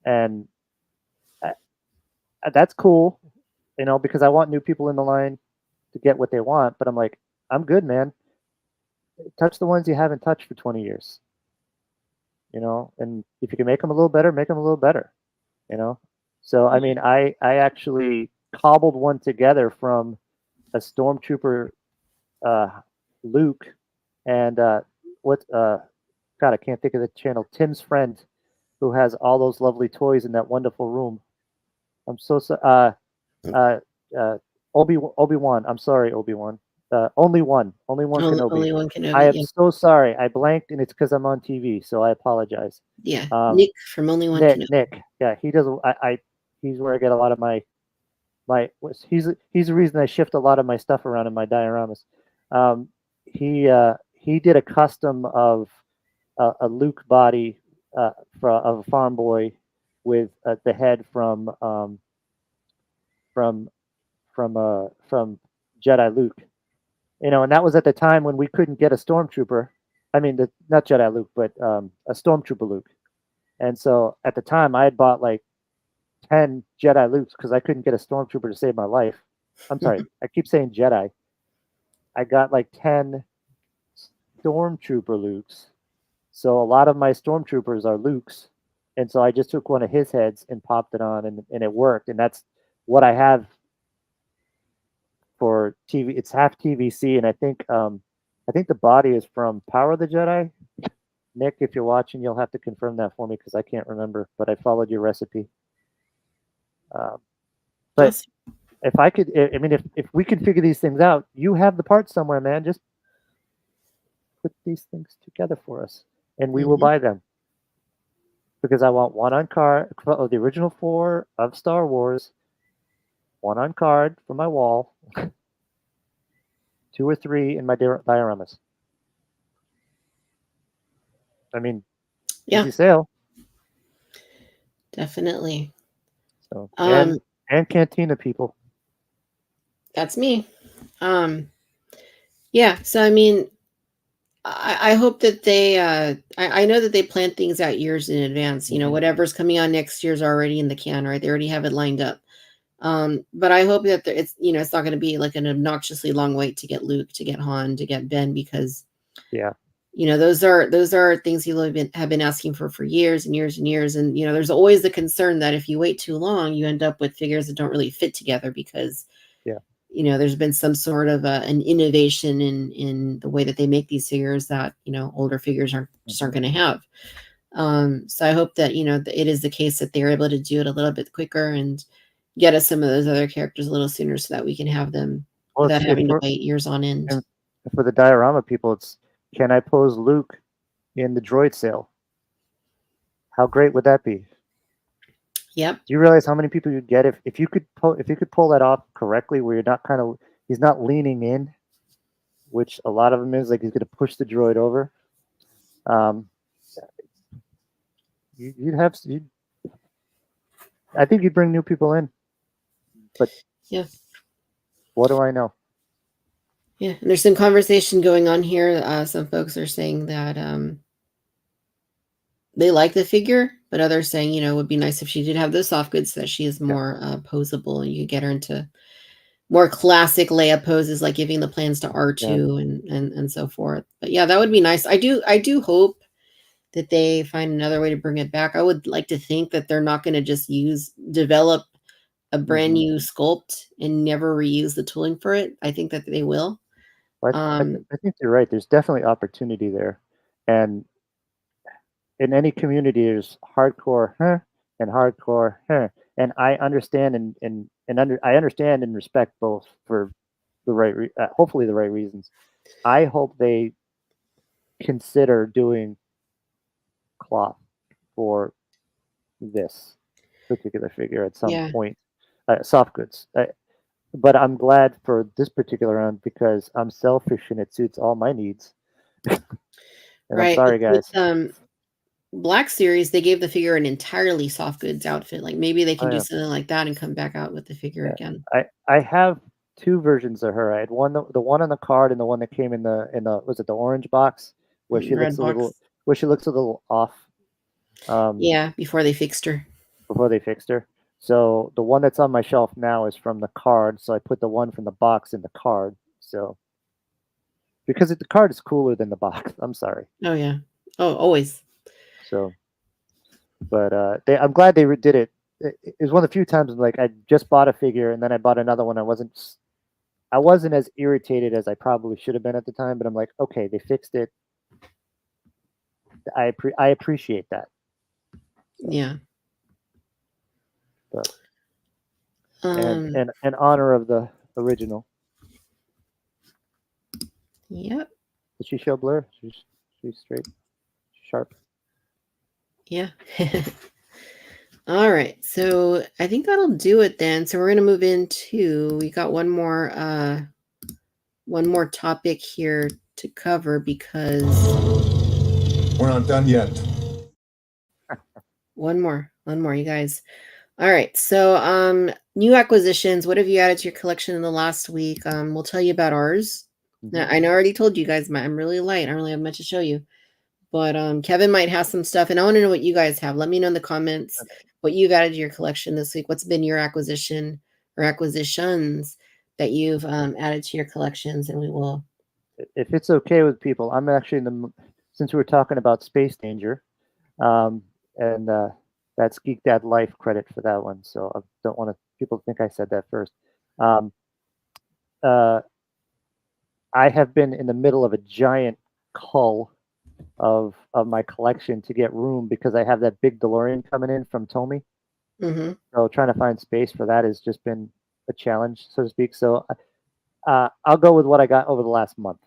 and that's cool, because I want new people in the line to get what they want, but I'm like, I'm good, man. Touch the ones you haven't touched for 20 years. And if you can make them a little better, make them a little better. So I mean, I actually cobbled one together from a Stormtrooper Luke and God, I can't think of the channel, Tim's friend who has all those lovely toys in that wonderful room. I'm so Obi-Wan. I'm sorry, Obi-Wan. Only one Kenobi. Only one Kenobi. I am so sorry. I blanked, and it's because I'm on TV, so I apologize. Yeah, Nick from Only One Kenobi. Nick. Yeah, he does. He's where I get a lot of my. He's the reason I shift a lot of my stuff around in my dioramas. He did a custom of a Luke body of a farm boy with the head from Jedi Luke, and that was at the time when we couldn't get a Stormtrooper. I mean, not Jedi Luke, but a Stormtrooper Luke. And so at the time, I had bought 10 Jedi Lukes because I couldn't get a Stormtrooper to save my life. I'm sorry, I keep saying Jedi. I got 10 Stormtrooper Lukes So a lot of my stormtroopers are Luke's, and so I just took one of his heads and popped it on, and it worked. And that's what I have for TV. It's half TVC, and I think the body is from Power of the Jedi. Nick, if you're watching, you'll have to confirm that for me because I can't remember. But I followed your recipe. But Awesome. if I could, I mean, if we can figure these things out, you have the parts somewhere, man. Just put these things together for us, and we will Mhm. buy them. Because I want one on card of the original 4 of Star Wars, one on card for my wall, 2 or 3 in my dioramas. I mean, Yeah, easy sale. definitely. So Um, and Cantina people. that's me. Yeah. So I mean, I hope that they. I know that they plan things out years in advance. You know, Mhm. whatever's coming on next year's already in the can, right? They already have it lined up. But I hope that it's it's not going to be like an obnoxiously long wait to get Luke, to get Han, to get Ben, because Yeah. those are things people have been asking for years and years and years. And there's always the concern that if you wait too long, you end up with figures that don't really fit together because Yeah. there's been some sort of an innovation in the way that they make these figures that older figures aren't going to have. So I hope that it is the case that they're able to do it a little bit quicker and get us some of those other characters a little sooner so that we can have them Well, without if having to we're wait years on end. and for the diorama people, it's can I pose Luke in the droid sale? How great would that be? Yep. Do you realize how many people you'd get if you could pull that off correctly, where you're not he's not leaning in, which a lot of them is like he's going to push the droid over. Um, you'd have you'd, I think you'd bring new people in, but Yeah. what do I know? Yeah. And there's some conversation going on here. Some folks are saying that they like the figure, but others saying, it would be nice if she did have those soft goods so that she is Yeah. more posable and you could get her into more classic Leia poses, like giving the plans to R2 and so forth. But yeah, that would be nice. I do hope that they find another way to bring it back. I would like to think that they're not going to just develop a brand Mm-hmm. new sculpt and never reuse the tooling for it. I think that they will. But Um, I think you're right. There's definitely opportunity there, and in any community, there's hardcore and hardcore and I understand I understand and respect both for the hopefully the right reasons. I hope they consider doing cloth for this particular figure at some yeah, point, soft goods. But I'm glad for this particular round because I'm selfish and it suits all my needs. And I'm right. sorry, With guys. Black Series, they gave the figure an entirely soft goods outfit. Like maybe they Oh can do yeah, something like that and come back out with the figure yeah. again. I have 2 versions of her. I had the one on the card and the one that came in the was it the orange box Red box. where she looks a little off um, Yeah, before they fixed her. before they fixed her. So the one that's on my shelf now is from the card. So I put the one from the box in the card. So because the card is cooler than the box. I'm sorry. Oh yeah. Oh, always. So, but I'm glad they did it. It was one of the few times like I just bought a figure and then I bought another one. I wasn't as irritated as I probably should have been at the time, but I'm like, okay, they fixed it. I appreciate that. So, Yeah. but, Um. and in honor of the original, Yep. did she show blur? She's straight, sharp. Yeah. All right. So I think that'll do it then. So we're gonna move into we got one more topic here to cover because We're not done yet. one more, you guys. All right. So new acquisitions. What have you added to your collection in the last week? We'll tell you about ours. Now, I know I already told you guys I'm really light. I don't really have much to show you. But Kevin might have some stuff, and I want to know what you guys have. Let me know in the comments what you've added to your collection this week. What's been your acquisition or acquisitions that you've added to your collections, and we will. If it's okay with people, I'm actually since we were talking about space danger, and that's Geek Dad Life credit for that one. So I don't want people to think I said that first. Um, uh, I have been in the middle of a giant cull of my collection to get room because I have that big DeLorean coming in from Tomy. Mm-hmm. So trying to find space for that has just been a challenge, so to speak. So I'll go with what I got over the last month.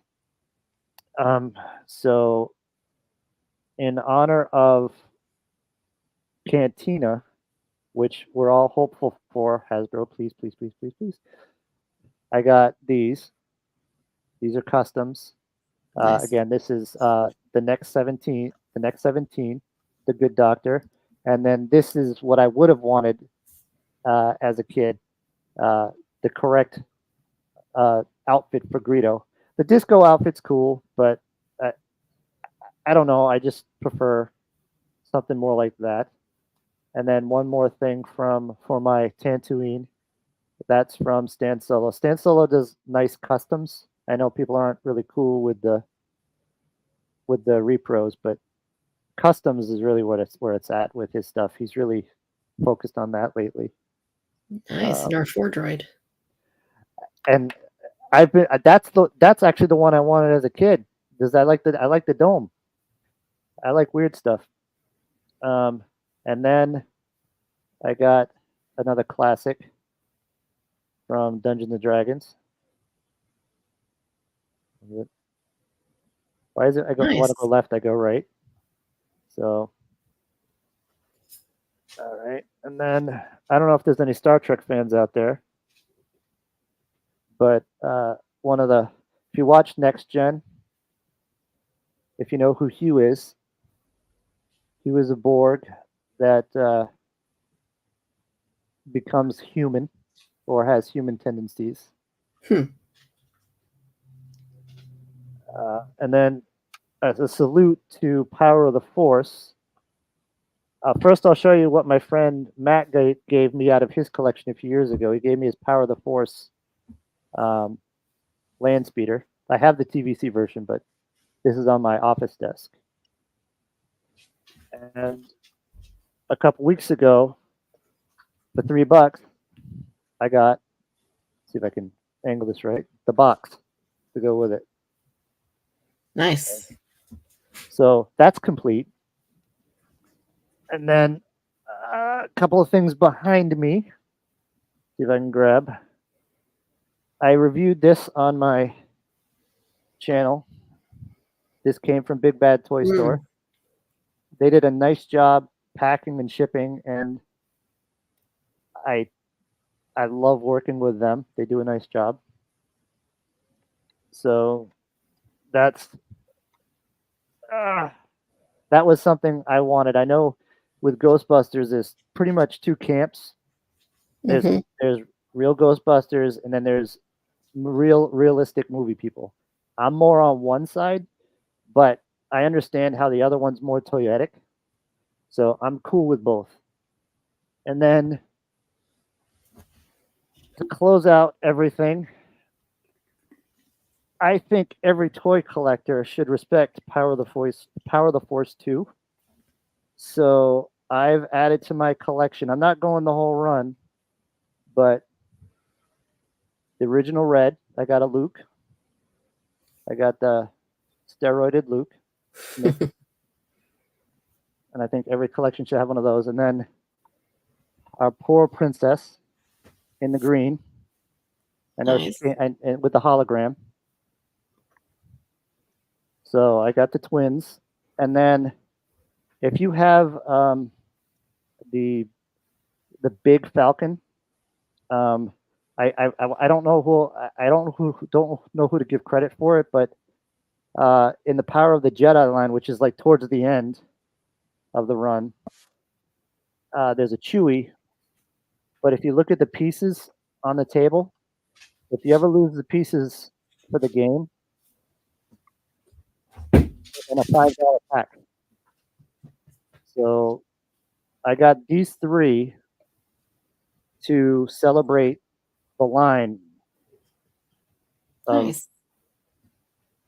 So in honor of Cantina, which we're all hopeful for, Hasbro, please, please, please, please, please. I got these. These are customs. Nice. Again, this is the next 17, the Good Doctor, and then this is what I would have wanted as a kid, the correct outfit for Greedo. The disco outfit's cool, but I don't know. I just prefer something more like that. And then one more thing for my Tatooine. That's from Stan Solo. Stan Solo does nice customs. I know people aren't really cool with the repros, but customs is really where it's at with his stuff. He's really focused on that lately. Nice. An R4 droid. And I've been that's actually the one I wanted as a kid because I like the dome. I like weird stuff. And then I got another classic from Dungeons and Dragons. Why is it I want to go left, I go right? So, all right. And then I don't know if there's any Star Trek fans out there, but if you watch Next Gen, if you know who Hugh is, he was a Borg that becomes human or has human tendencies. And then as a salute to Power of the Force, first I'll show you what my friend Matt gave me out of his collection a few years ago. He gave me his Power of the Force land speeder. I have the TVC version, but this is on my office desk. And a couple weeks ago, for $3, I got, see if I can angle this right, the box to go with it. Nice. So that's complete. And then a couple of things behind me. See if I can grab. I reviewed this on my channel. This came from Big Bad Toy Store. They did a nice job packing and shipping, and I love working with them. They do a nice job. So that was something I wanted. I know with Ghostbusters, there's pretty much two camps. There's real Ghostbusters, and then there's realistic movie people. I'm more on one side, but I understand how the other one's more toyetic. So I'm cool with both. And then to close out everything, I think every toy collector should respect Power of the Force 2. So I've added to my collection. I'm not going the whole run, but the original Red, I got a Luke. I got the steroided Luke. And I think every collection should have one of those. And then our poor princess in the green. I know nice. and with the hologram. So I got the twins. And then if you have the big Falcon, I don't know who to give credit for it, but in the Power of the Jedi line, which is like towards the end of the run, there's a Chewie. But if you look at the pieces on the table, if you ever lose the pieces for the game, in a $5 pack. So I got these three to celebrate the line. Nice.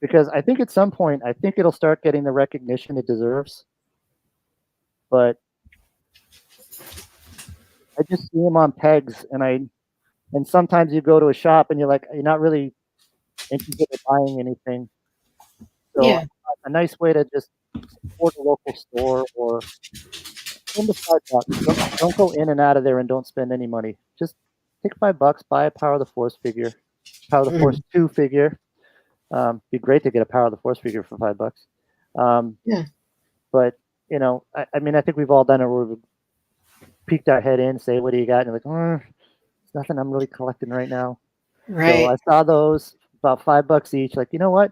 because I think at some point, I think it'll start getting the recognition it deserves. But I just see them on pegs, and sometimes you go to a shop and you're not really interested in buying anything. So Yeah. a nice way to just support a local store or spend the $5. Don't go in and out of there and don't spend any money. Just take $5, buy a Power of the Force figure, Power of the Force Mhm. 2 figure. Be great to get a Power of the Force figure for $5. Um, Yeah. but I mean, I think we've all done it where we've peeked our head in, say, "What do you got?" And you're like, "It's nothing I'm really collecting right now." So I Right. saw those about $5 each. Like, you know what?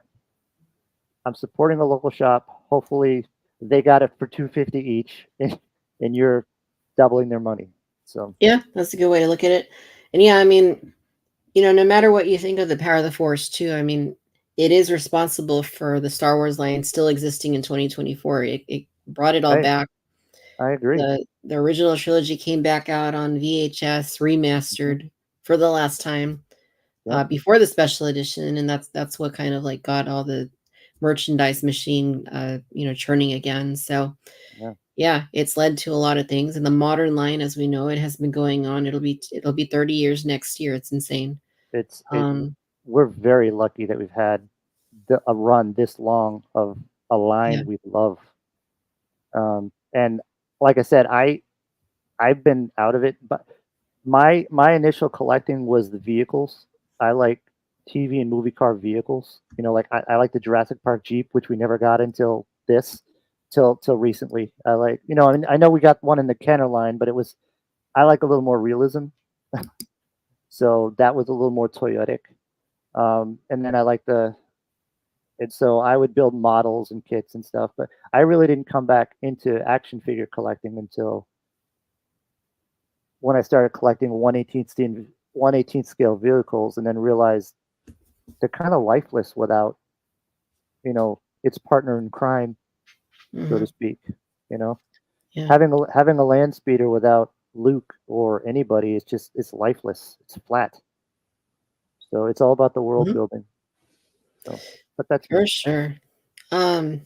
I'm supporting a local shop. Hopefully, they got it for 250 each, and you're doubling their money. So Yeah, that's a good way to look at it. And yeah, I mean, no matter what you think of the Power of the Force, too, I mean, it is responsible for the Star Wars line still existing in 2024. It brought it all I back. I agree. The original trilogy came back out on VHS Mhm. remastered for the last time Yep. before the special edition, and that's what kind of like got all the merchandise machine churning again. So Yeah. yeah, it's led to a lot of things, and the modern line as we know it has been going on. It'll be 30 years next year. It's insane. It's it. Um We're very lucky that we've had a run this long of a yeah. line we love. And like I said, I've been out of it, but my initial collecting was the vehicles. I like TV and movie car vehicles. Like I like the Jurassic Park Jeep, which we never got until till recently. I like, I mean, I know we got one in the Kenner line, but I like a little more realism. So that was a little more Toyotic. And then I like and so I would build models and kits and stuff, but I really didn't come back into action figure collecting until when I started collecting 1/18 scale vehicles, and then realized they're kind of lifeless without its partner in crime, so to Mhm. speak. You know, Yeah. having a land speeder without Luke or anybody is just it's lifeless. It's flat. So it's all about the world Mhm. building. So, but that's me. For sure. Um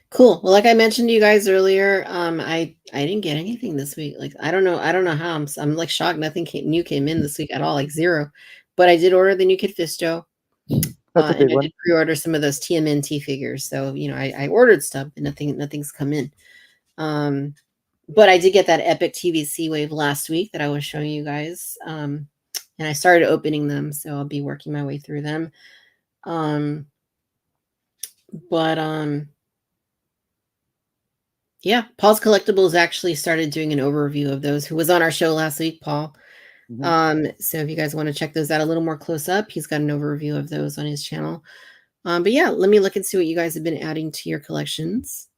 Cool. Well, like I mentioned to you guys earlier, I didn't get anything this week. Like I don't know how I'm like shocked. Nothing new came in this week at all, like zero. But I did order the new Kid Fisto, That's a and big I one. did pre-order some of those TMNT figures. So I ordered stuff, and nothing's come in. Um, but I did get that epic TVC wave last week that I was showing you guys. And I started opening them, so I'll be working my way through them. Um, but yeah, Paul's Collectibles actually started doing an overview of those, who was on our show last week, Paul. Hmm. So if you guys want to check those out a little more close up, he's got an overview of those on his channel. But yeah, let me look and see what you guys have been adding to your collections.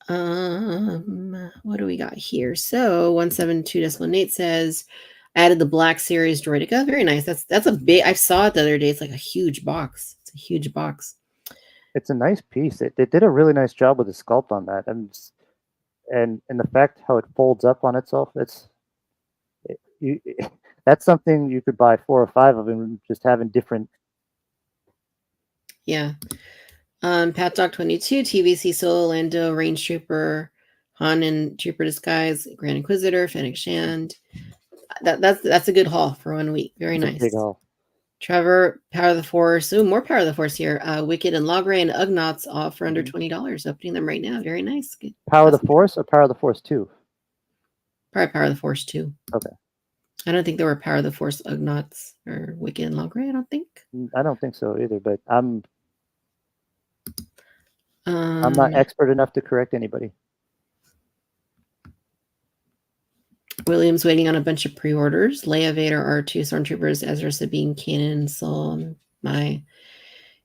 What do we got here? So 172.8 says added the Black Series Droideka. Very nice. That's a big. I saw it the other day. It's like a huge box. It's a huge box. It's a nice piece. They did a really nice job with the sculpt on that, and the fact how it folds up on itself. You, that's something you could buy 4 or 5 of and just having different. Yeah. Pat Dog 22, TVC Solo, Lando, Range Trooper, Han and Trooper Disguise, Grand Inquisitor, Fennec Shand. That's a good haul for 1 week. Very It's a big nice. haul. Trevor, Power of the Force. Ooh, more Power of the Force here. Wicked and Logray and Ugnaughts all for under Mhm. $20. Opening them right now. Very nice. Good. Power of the Awesome. Force or Power of the Force 2? Probably Power of the Force too. Okay. I don't think there were Power of the Force Ugnaughts or Wicked and Logray. I don't think. I don't think so either, but I'm not Um, expert enough to correct anybody. Williams waiting on a bunch of pre-orders. Leia, Vader, R2, Stormtroopers, Ezra, Sabine, Kanan, Soul. My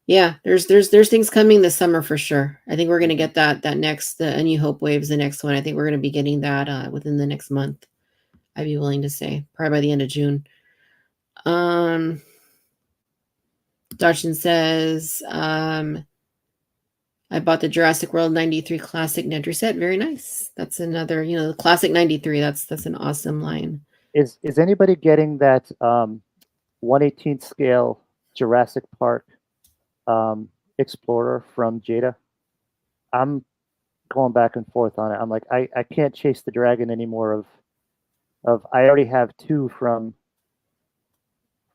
Yeah, there's things coming this summer for sure. I think we're gonna Mhm. get that next the A New Hope waves, the next one. I think we're gonna be getting that within the next month. I'd be willing to say probably by the end of June. Um, Dodson says, I bought the Jurassic World 93 Classic Nedry set. Very nice. That's another, the Classic 93. That's an awesome line. Is anybody getting that 1/18 scale Jurassic Park Explorer from Jada. I'm going back and forth on it. I'm like, I can't chase the dragon anymore. Of I already have two from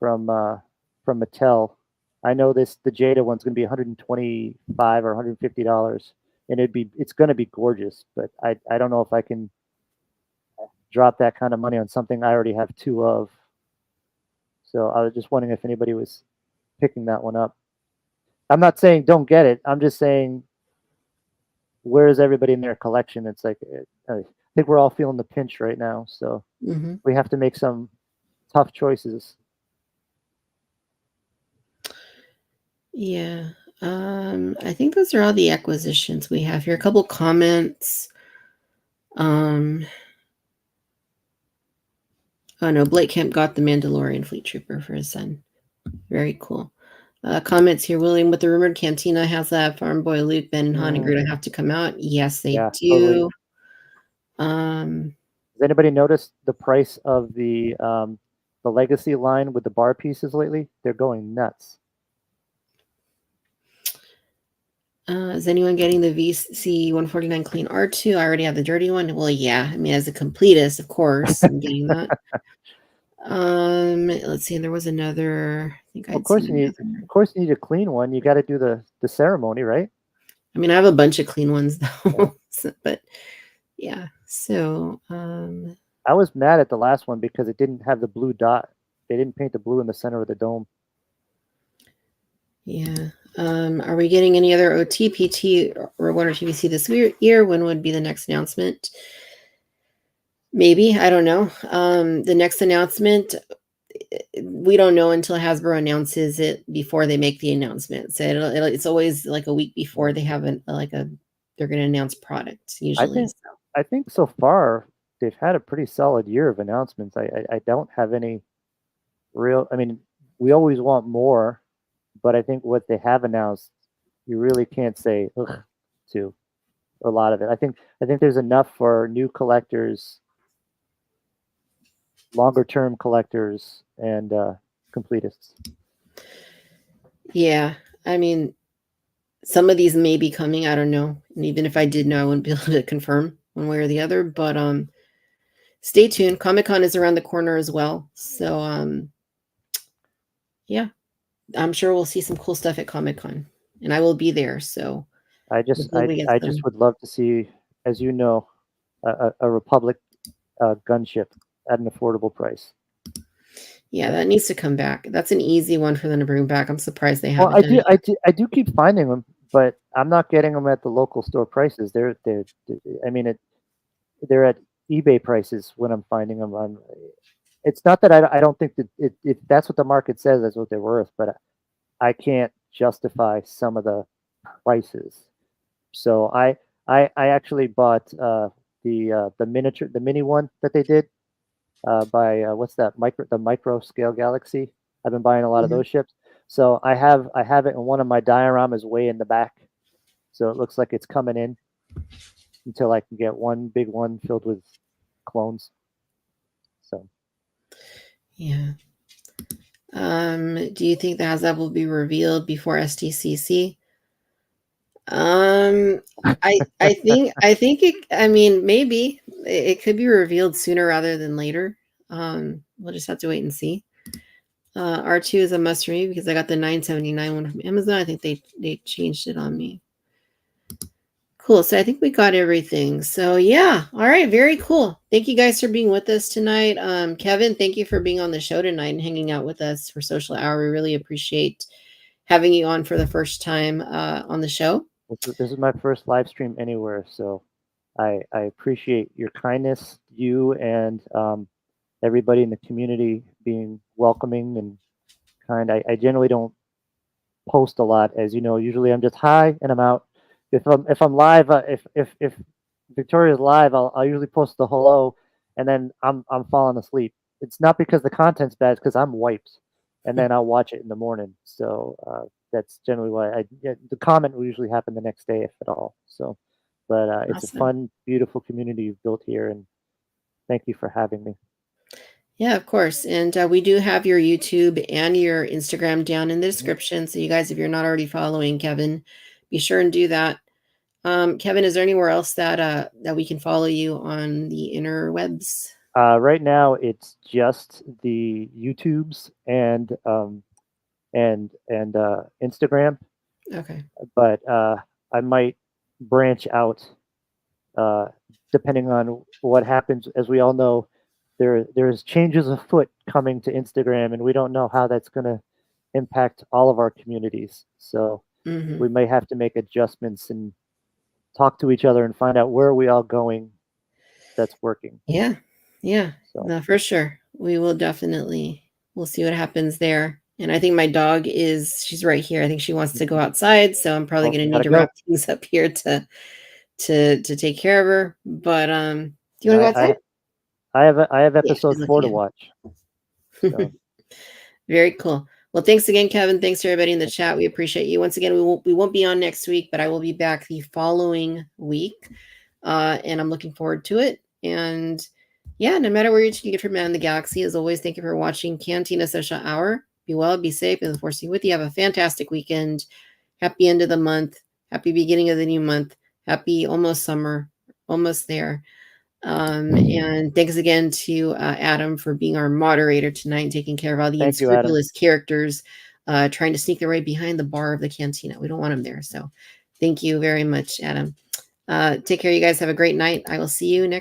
uh, from Mattel. I know the Jada one's going to be 125 or $150, and it's going to be gorgeous. But I don't know if I can drop that kind of money on something I already have two of. So I was just wondering if anybody was picking that one up. I'm not saying don't get it. I'm just saying where is everybody in their collection? It's like I think we're all feeling the pinch right now, so we have to make some tough choices. Yeah. I think those are all the acquisitions we have here. A couple comments. Oh no, Blake Kemp got the Mandalorian Fleet Trooper for his son. Very cool. Comments here, William, with the rumored Cantina has that Farm Boy Luke, Ben, and Han and Groot have to come out. Yes, they do. Totally. Has anybody noticed the price of the Legacy line with the bar pieces lately? They're going nuts. Is anyone getting the VC 149 Clean R2? I already have the dirty one. Well, yeah. I mean, as a completist, of course, I'm getting that. Let's see. There was another. I think Of course, you need a clean one. You got to do the ceremony, right? I mean, I have a bunch of clean ones though, yeah. But yeah. So I was mad at the last one because it didn't have the blue dot. They didn't paint the blue in the center of the dome. Yeah. Are we getting any other OTPT or Warner TVC this year? When would be the next announcement? Maybe. I don't know. The next announcement, we don't know until Hasbro announces it before they make the announcement. So it's always like a week before they have they're going to announce products usually. I think so far they've had a pretty solid year of announcements. I don't have any real. I mean, we always want more, but I think what they have announced, you really can't say ugh to a lot of it. I think there's enough for new collectors, longer term collectors, and completists. Yeah, I mean, some of these may be coming. I don't know. And even if I did know, I wouldn't be able to confirm one way or the other. But stay tuned. Comic-Con is around the corner as well. So yeah, I'm sure we'll see some cool stuff at Comic-Con, and I will be there. So I just would love to see, as you know, a Republic gunship at an affordable price. Yeah, that needs to come back. That's an easy one for them to bring back. I'm surprised they haven't. Well, I do keep finding them, but I'm not getting them at the local store prices. They're at eBay prices when I'm finding them. It's not that I don't think that if that's what the market says, that's what they're worth, but I can't justify some of the prices. So I actually bought the mini one that they did by what's that the micro scale galaxy. I've been buying a lot of those ships. So I have it in one of my dioramas way in the back. So it looks like it's coming in until I can get one big one filled with clones. So yeah. Do you think the HasLab will be revealed before STCC? I think it, I mean, maybe it could be revealed sooner rather than later. We'll just have to wait and see. R2 is a must read because I got the 979 one from Amazon. I think they changed it on me. Cool. So I think we got everything. So yeah. All right. Very cool. Thank you guys for being with us tonight. Kevin, thank you for being on the show tonight and hanging out with us for Social Hour. We really appreciate having you on for the first time on the show. This is my first live stream anywhere, so I appreciate your kindness, you and everybody in the community being welcoming and kind. I generally don't post a lot, as you know. Usually, I'm just hi and I'm out. If I'm live, if Victoria's live, I'll usually post the hello, and then I'm falling asleep. It's not because the content's bad; it's because I'm wiped, and then I'll watch it in the morning. So that's generally why the comment will usually happen the next day, if at all. So, but it's a fun, beautiful community you've built here, and thank you for having me. Yeah, of course. And we do have your YouTube and your Instagram down in the description. So you guys, if you're not already following Kevin, be sure and do that. Kevin, is there anywhere else that we can follow you on the interwebs? Right now, it's just the YouTubes and Instagram, Okay. but I might branch out uh, depending on what happens. As we all know, there's changes afoot coming to Instagram, and we don't know how that's going to impact all of our communities. So Hmm. we may have to make adjustments and talk to each other and find out where are we all going that's working. Yeah. Yeah. So No, for sure. We will definitely, we'll see what happens there. And I think my dog she's right here. I think she wants to go outside. So I'm probably well, going to need gotta to go. wrap things up here to take care of her. But do you And want to go I, outside? I have Yeah, episode she's 4 looking to at watch. So Very cool. Well, thanks again, Kevin. Thanks to everybody in the chat. We appreciate you. Once again, we won't be on next week, but I will be back the following week. And I'm looking forward to it. And yeah, no matter where you get from Man in the Galaxy, as always, thank you for watching Cantina Social Hour. Be well, be safe, and the force be with you. Have a fantastic weekend. Happy end of the month. Happy beginning of the new month. Happy almost summer. Almost there. And thanks again to Adam for being our moderator tonight and taking care of all the thank you, Adam. unscrupulous characters trying to sneak their way behind the bar of the cantina. We don't want them there. So thank you very much, Adam. Take care, you guys. Have a great night. I will see you next